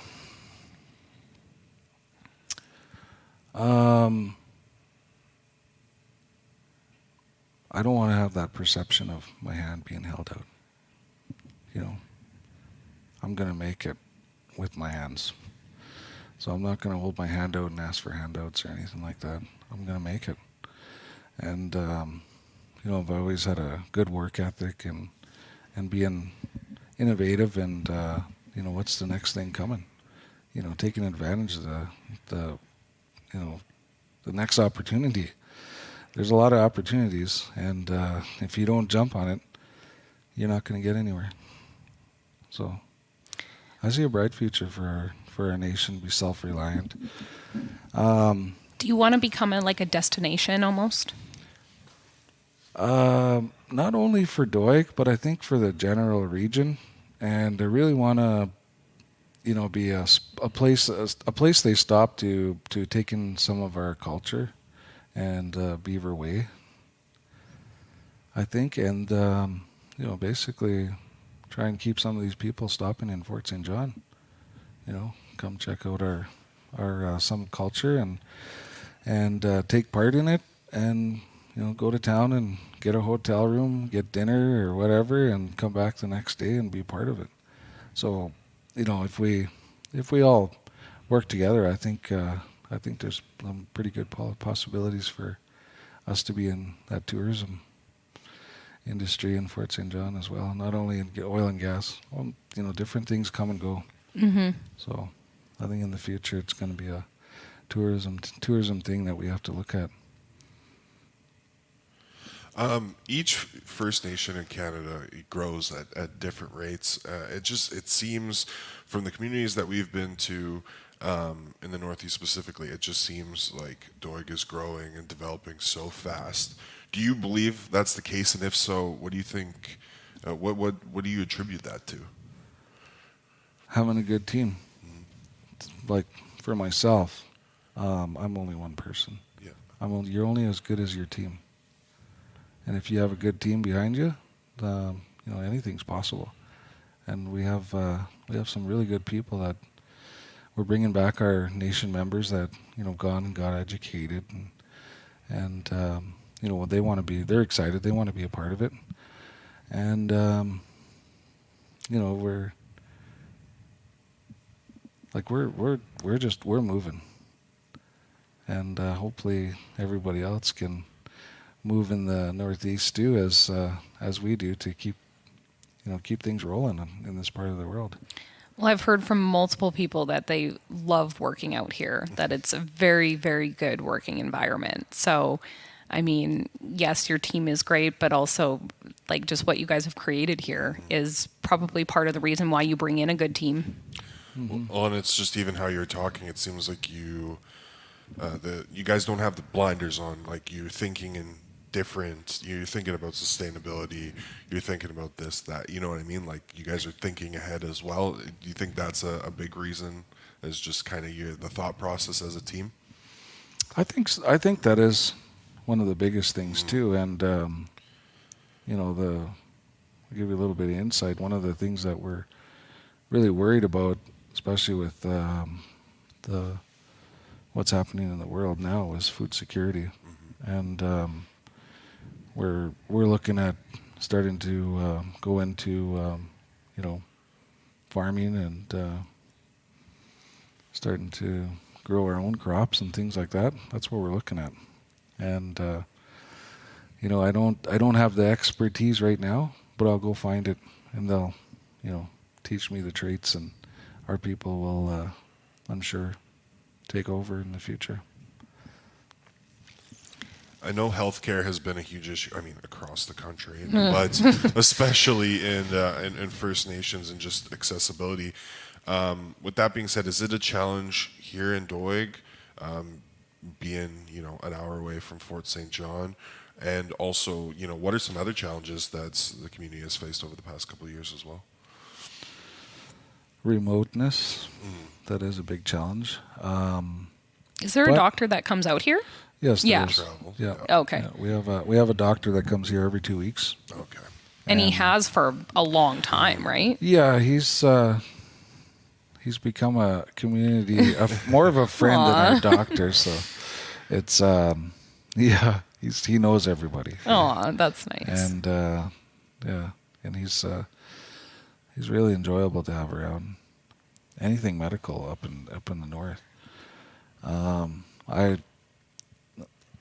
I don't want to have that perception of my hand being held out. I'm going to make it with my hands. So I'm not going to hold my hand out and ask for handouts or anything like that. I'm going to make it. And, I've always had a good work ethic and being innovative and, what's the next thing coming? Taking advantage of the next opportunity. There's a lot of opportunities, and if you don't jump on it, you're not going to get anywhere. So I see a bright future for our nation to be self-reliant. Do you want to become like a destination almost? Not only for Doig, but I think for the general region, and I really want to, be a place they stop to take in some of our culture and Beaver Way, I think, and basically try and keep some of these people stopping in Fort St. John. Come check out our some culture and take part in it, and go to town and get a hotel room, get dinner or whatever, and come back the next day and be part of it. So, if we all work together, I think there's some pretty good possibilities for us to be in that tourism industry in Fort St. John as well. Not only in oil and gas, different things come and go. Mm-hmm. So, I think in the future it's going to be a tourism thing that we have to look at. Each First Nation in Canada grows at different rates. It seems from the communities that we've been to in the Northeast specifically, it just seems like Doig is growing and developing so fast. Do you believe that's the case? And if so, what do you think? What do you attribute that to? Having a good team. Like for myself, I'm only one person. Yeah. You're only as good as your team. And if you have a good team behind you, anything's possible. And we have some really good people that we're bringing back, our nation members that gone and got educated, and they want to be. They're excited. They want to be a part of it. And we're moving, and hopefully everybody else can move in the Northeast too, as we do, to keep things rolling in this part of the world. Well, I've heard from multiple people that they love working out here, that it's a very, very good working environment. So, I mean, yes, your team is great, but also like just what you guys have created here is probably part of the reason why you bring in a good team. Mm-hmm. Well, and it's just even how you're talking, it seems like you guys don't have the blinders on. Like you're thinking in different, you're thinking about sustainability, you're thinking about this, that, you know what I mean? Like you guys are thinking ahead as well. Do you think that's a big reason, is just kind of the thought process as a team? I think that is one of the biggest things too. And I'll give you a little bit of insight. One of the things that we're really worried about, especially with what's happening in the world now, is food security. and we're looking at starting to go into farming and starting to grow our own crops and things like that. That's what we're looking at. And I don't have the expertise right now, but I'll go find it, and they'll teach me the traits, and our people will I'm sure take over in the future. I know healthcare has been a huge issue. I mean, across the country, but especially in First Nations and just accessibility. With that being said, is it a challenge here in Doig, being an hour away from Fort St. John, and also what are some other challenges that the community has faced over the past couple of years as well? Remoteness, that is a big challenge. Is there a doctor that comes out here? Yes, there Yeah. is. Travel. Yeah. Okay. Yeah, we have a doctor that comes here every 2 weeks. Okay. And he has for a long time, right? Yeah, he's become a community, more of a friend than our doctor. So it's he knows everybody. Oh, that's nice. And and he's really enjoyable to have around. Anything medical up in the north.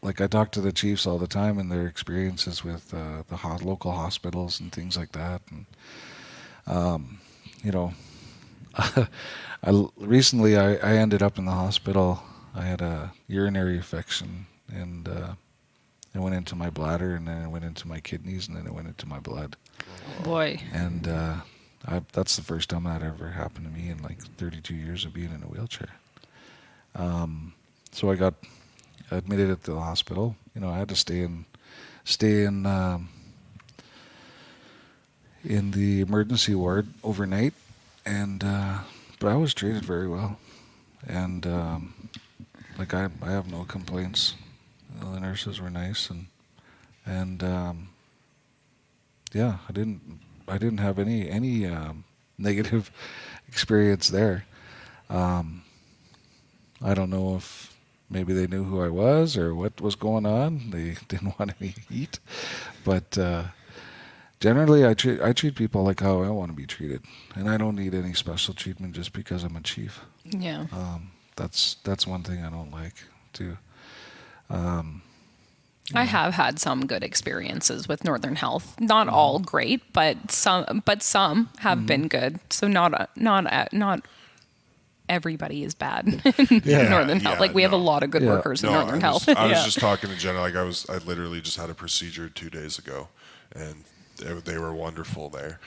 I talk to the chiefs all the time and their experiences with the local hospitals and things like that. And recently I ended up in the hospital. I had a urinary infection, and it went into my bladder, and then it went into my kidneys, and then it went into my blood. Boy. And that's the first time that ever happened to me in like 32 years of being in a wheelchair. So I got admitted at the hospital. I had to stay in the emergency ward overnight, and but I was treated very well, and I have no complaints. The nurses were nice, and I didn't have any negative experience there. I don't know if maybe they knew who I was or what was going on. They didn't want any heat, but generally I treat people like how I want to be treated, and I don't need any special treatment just because I'm a chief. Yeah. That's one thing I don't like too. I have had some good experiences with Northern Health. Not all great, but some have been good. So not everybody is bad in Northern Health. Like we have a lot of good workers in Northern Health. I was just talking to Jenna. Like I literally just had a procedure 2 days ago, and they were wonderful there.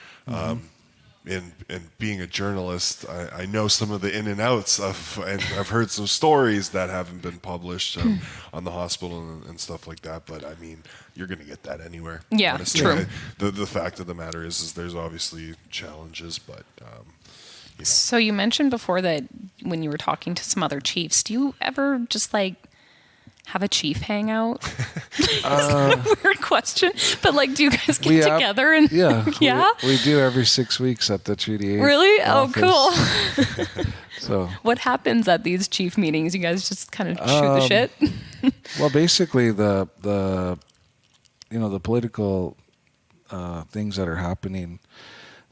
In being a journalist, I know some of the in and outs of, and I've heard some stories that haven't been published on the hospital and stuff like that. But I mean, you're going to get that anywhere. Yeah, honestly. true. The fact of the matter is there's obviously challenges, but. So you mentioned before that when you were talking to some other chiefs, do you ever just like have a chief hangout? Is that a weird question? But like, do you guys get together and yeah? We do every 6 weeks at the Treaty 8 Really? office. Oh, cool. So what happens at these chief meetings? You guys just kind of shoot the shit? Well, basically the political things that are happening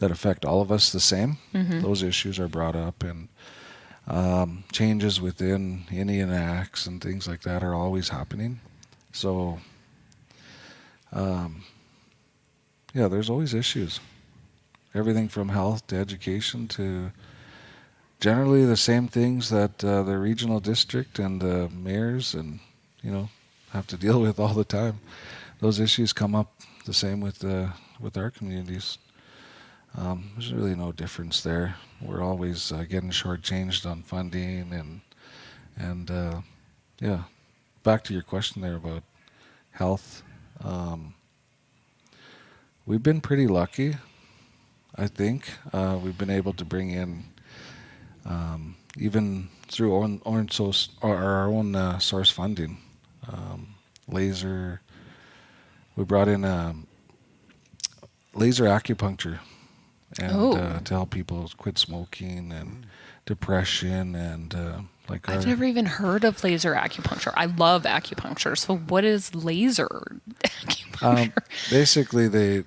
that affect all of us the same. Those issues are brought up, and changes within Indian acts and things like that are always happening. So, there's always issues. Everything from health to education to generally the same things that the regional district and the mayors and have to deal with all the time. Those issues come up the same with our communities. There's really no difference there. We're always getting shortchanged on funding, and back to your question there about health. We've been pretty lucky, I think. We've been able to bring in, even through our own source funding, laser. We brought in laser acupuncture. and to help people quit smoking and depression and I've never even heard of laser acupuncture. I love acupuncture. So what is laser acupuncture? Basically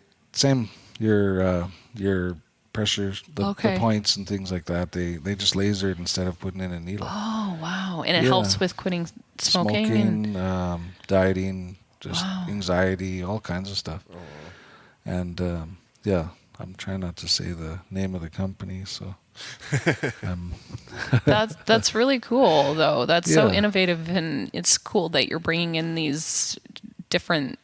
your pressures, the points and things like that. They just laser it instead of putting in a needle. Oh wow! And it helps with quitting smoking, dieting, just anxiety, all kinds of stuff. And I'm trying not to say the name of the company, so. That's really cool, though. That's so innovative, and it's cool that you're bringing in these different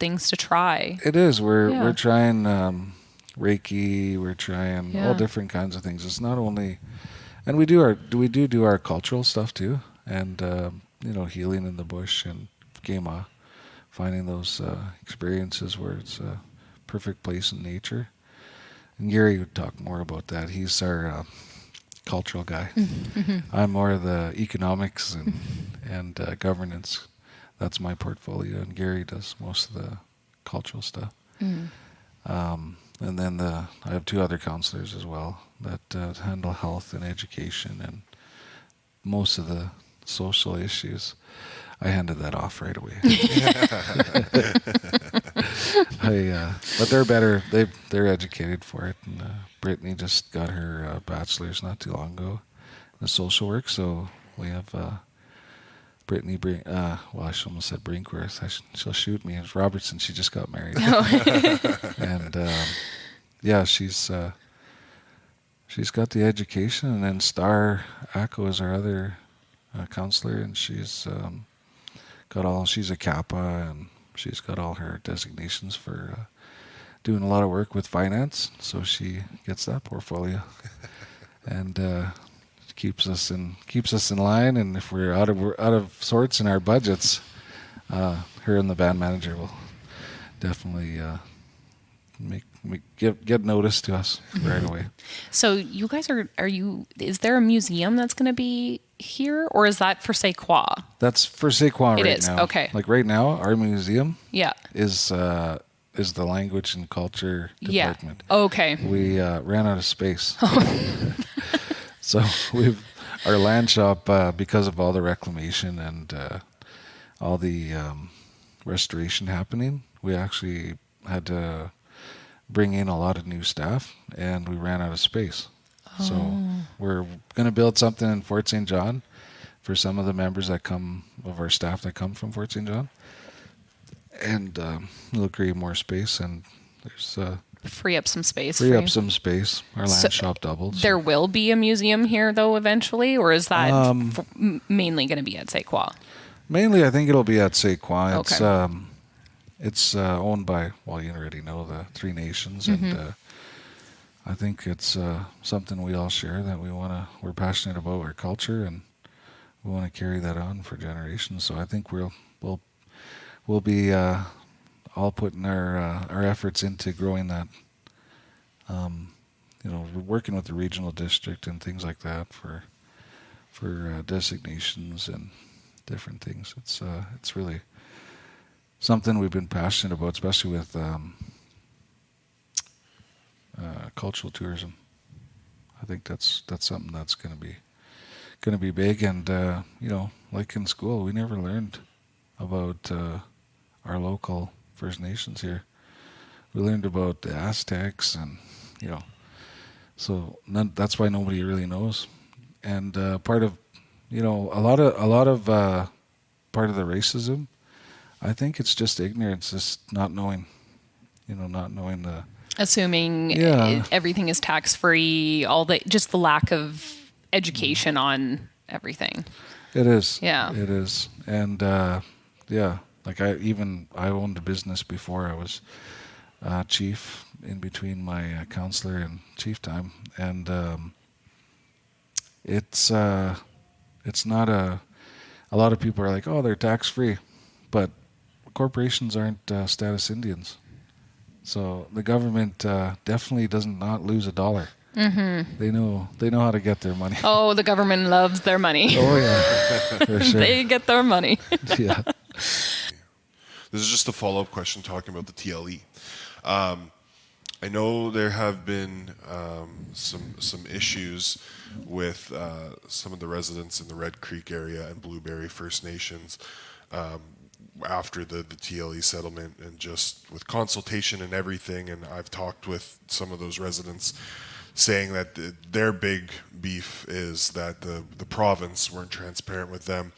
things to try. It is. We're trying Reiki. We're trying all different kinds of things. It's not only, and we do our cultural stuff too, and healing in the bush and Gema, finding those experiences where it's a perfect place in nature. And Gary would talk more about that. He's our cultural guy. I'm more of the economics and governance. That's my portfolio, and Gary does most of the cultural stuff. And then I have two other counselors as well that handle health and education and most of the social issues. I handed that off right away. But they're better. They're educated for it. And Brittany just got her bachelor's not too long ago in social work. So we have Brittany. I almost said Brinkworth. She'll shoot me. It's Robertson. She just got married. And she's got the education. And then Star Acco is our other counselor, and she's a Kappa, and she's got all her designations for doing a lot of work with finance, so she gets that portfolio, and keeps us in line. And if we're out of sorts in our budgets, her and the band manager will definitely get notice to us right away. So you guys is there a museum that's going to be here, or is that for Sequoia? That's for Sequoia right now. It is, okay. Like right now, our museum is the language and culture department. Okay. We ran out of space. So our land shop, because of all the reclamation and all the restoration happening, we actually had to bring in a lot of new staff, and we ran out of space. So we're going to build something in Fort St. John for some of the members of our staff that come from Fort St. John. And it'll create more space, and there's free up some space. Our land shop doubled. So. There will be a museum here, though, eventually, or is that mainly going to be at Sequoia? Mainly, I think it'll be at Sequoia. Okay. It's owned by, you already know, the Three Nations, and I think it's something we all share, that we're passionate about our culture, and we want to carry that on for generations. So I think we'll be all putting our efforts into growing that. We're working with the regional district and things like that for designations and different things. It's really something we've been passionate about, especially with cultural tourism. I think that's something that's going to be big. And like in school, we never learned about our local First Nations here. We learned about the Aztecs, and that's why nobody really knows. And part of a lot of part of the racism, I think it's just ignorance, just not knowing the. Assuming everything is tax free, just the lack of education on everything. It is. Yeah. It is. And like I owned a business before I was chief, in between my counselor and chief time, and it's not a lot of people are like, oh, they're tax free, but corporations aren't status Indians. So the government definitely does not lose a dollar. Mm-hmm. They know how to get their money. Oh, the government loves their money. Oh yeah, for sure. They get their money. Yeah. This is just a follow-up question talking about the TLE. I know there have been some issues with some of the residents in the Red Creek area and Blueberry First Nations after the TLE settlement, and just with consultation and everything. And I've talked with some of those residents saying that their big beef is that the province weren't transparent with them.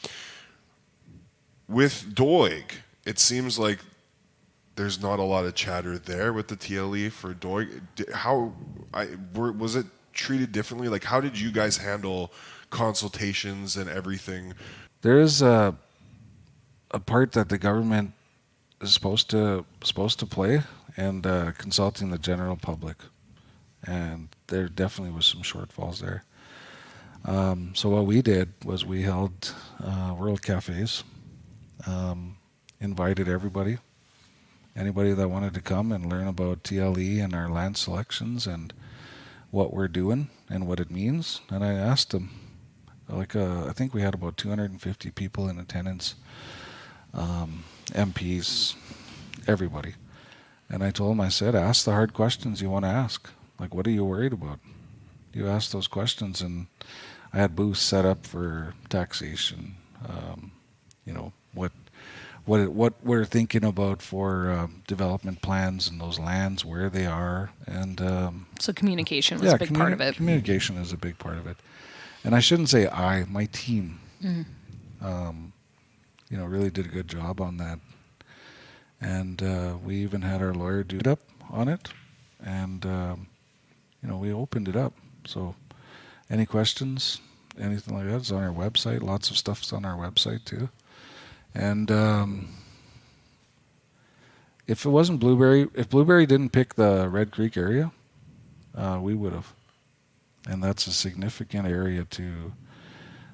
With Doig, it seems like there's not a lot of chatter there with the TLE for Doig. Was it treated differently? Like, how did you guys handle consultations and everything? There is a part that the government is supposed to play, and consulting the general public, and there definitely was some shortfalls there. So what we did was we held world cafes, invited anybody that wanted to come and learn about TLE and our land selections and what we're doing and what it means. And I asked them, I think we had about 250 people in attendance, MPs, everybody. And I told them, I said, ask the hard questions you want to ask. Like, what are you worried about? You ask those questions. And I had booths set up for taxation, what we're thinking about for development plans and those lands, where they are. And So communication was a big part of it. Communication is a big part of it. And I shouldn't say my team, really did a good job on that. And we even had our lawyer do it up on it. And, we opened it up. So any questions, anything like that is on our website. Lots of stuff's on our website too. And if it wasn't Blueberry, if Blueberry didn't pick the Red Creek area, we would have. And that's a significant area to,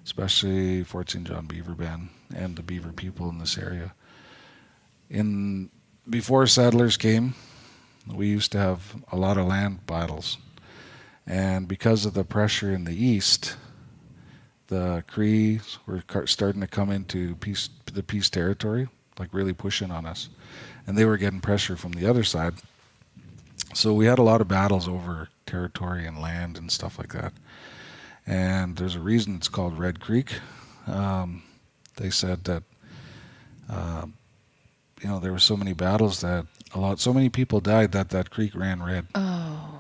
especially Fort St. John Beaver Band and the Beaver people in this area. Before settlers came, we used to have a lot of land battles. And because of the pressure in the east, the Crees were starting to come into the peace territory, like really pushing on us. And they were getting pressure from the other side. So we had a lot of battles over territory and land and stuff like that. And there's a reason it's called Red Creek. They said that, there were so many battles that so many people died that creek ran red. Oh.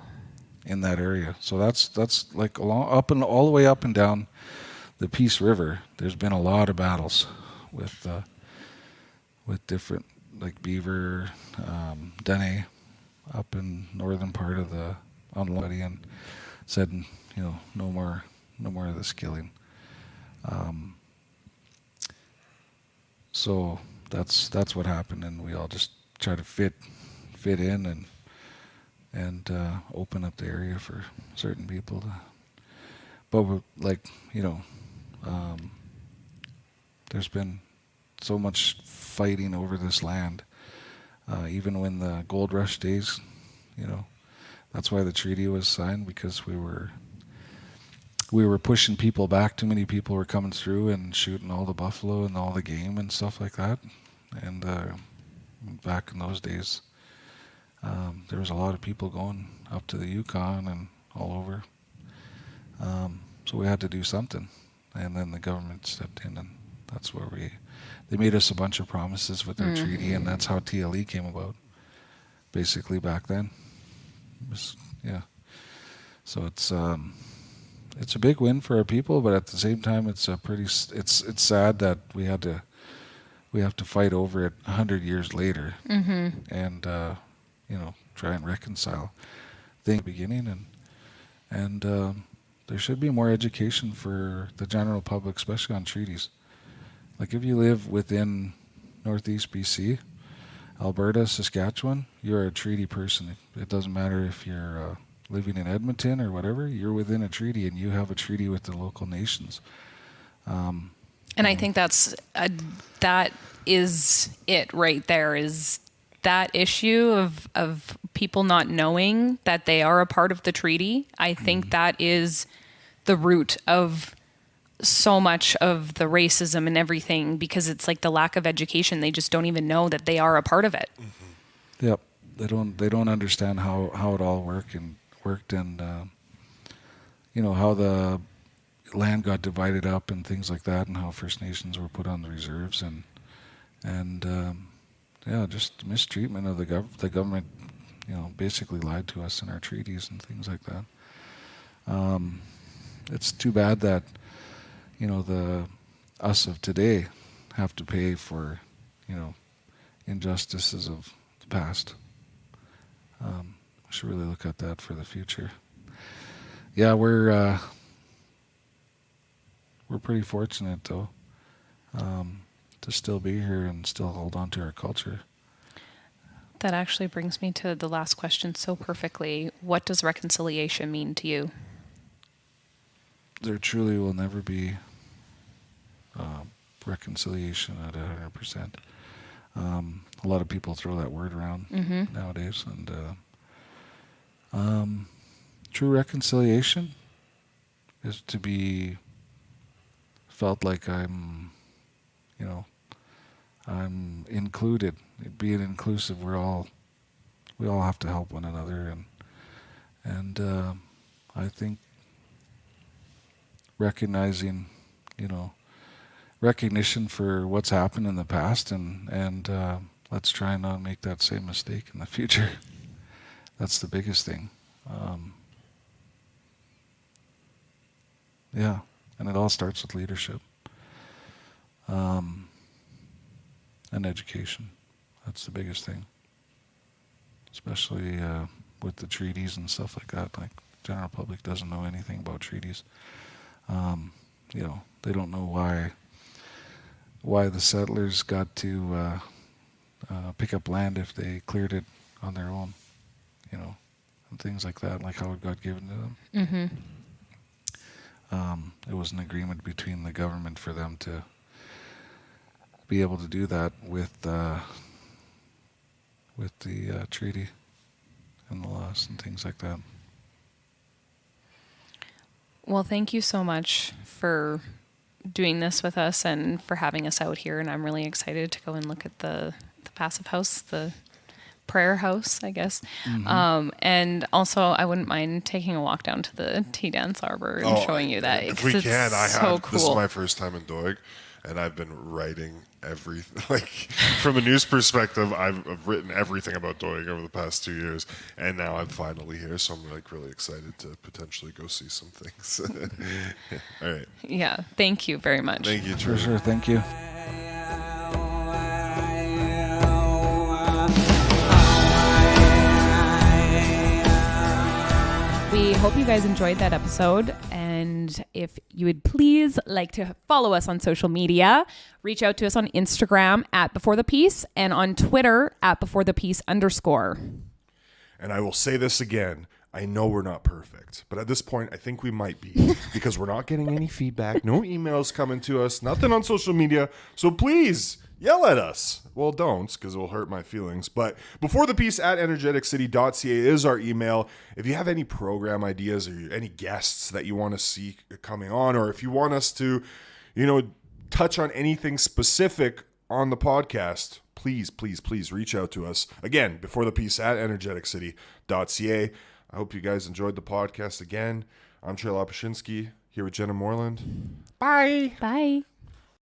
In that area. So that's like all the way up and down the Peace River. There's been a lot of battles with different, like Beaver, Dene, up in northern part of the Unlawed, and said, no more of this killing. So that's what happened, and we all just try to fit in and open up the area for certain people. But there's been so much fighting over this land, even when the gold rush days, that's why the treaty was signed, because we were pushing people back. Too many people were coming through and shooting all the buffalo and all the game and stuff like that. And back in those days, there was a lot of people going up to the Yukon and all over. So we had to do something. And then the government stepped in, and that's where they made us a bunch of promises with their treaty, and that's how TLE came about, basically, back then. So it's a big win for our people, but at the same time, it's it's sad that we have to fight over it 100 years later, and try and reconcile things at the beginning, and there should be more education for the general public, especially on treaties. Like, if you live within Northeast BC, Alberta, Saskatchewan, you're a treaty person. It doesn't matter if you're living in Edmonton or whatever, you're within a treaty, and you have a treaty with the local nations. And I think that is it right there, is that issue of people not knowing that they are a part of the treaty. I think that is the root of so much of the racism and everything, because it's like the lack of education. They just don't even know that they are a part of it. Yep. they don't understand how it all worked and how the land got divided up and things like that, and how First Nations were put on the reserves, and just mistreatment of the government. Basically lied to us in our treaties and things like that. It's too bad that the us of today have to pay for injustices of the past. We should really look at that for the future. Yeah, we're pretty fortunate though, to still be here and still hold on to our culture. That actually brings me to the last question so perfectly. What does reconciliation mean to you? There truly will never be reconciliation at 100%. A lot of people throw that word around nowadays, and true reconciliation is to be felt like I'm included. Being inclusive, we all have to help one another, and I think recognizing, recognition for what's happened in the past, and let's try and not make that same mistake in the future. That's the biggest thing. And it all starts with leadership and education. That's the biggest thing, especially with the treaties and stuff like that. Like, general public doesn't know anything about treaties. They don't know why the settlers got to pick up land if they cleared it on their own, and things like that, like how it got given to them. It was an agreement between the government for them to be able to do that with the treaty and the laws and things like that. Well, thank you so much for doing this with us and for having us out here. And I'm really excited to go and look at the passive house, the prayer house, I guess. And also, I wouldn't mind taking a walk down to the tea dance arbor and showing you that. If we can, cool. This is my first time in Doig, and I've been writing everything. Like, from a news perspective, I've written everything about Doig over the past 2 years, and now I'm finally here, so I'm really excited to potentially go see some things. All right. Yeah. Thank you very much. Thank you, Trevor. For sure. Thank you. We hope you guys enjoyed that episode, and if you would please like to follow us on social media, reach out to us on Instagram @BeforeThePiece and on Twitter @BeforeThePiece_. And I will say this again. I know we're not perfect, but at this point, I think we might be, because we're not getting any feedback, no emails coming to us, nothing on social media. So please yell at us. Well, don't, because it will hurt my feelings. But beforethepiece @energeticcity.ca is our email. If you have any program ideas or any guests that you want to see coming on, or if you want us to, touch on anything specific on the podcast, please reach out to us. Again, beforethepiece @energeticcity.ca. I hope you guys enjoyed the podcast again. I'm Tre Lapashinsky, here with Jenna Moreland. Bye. Bye.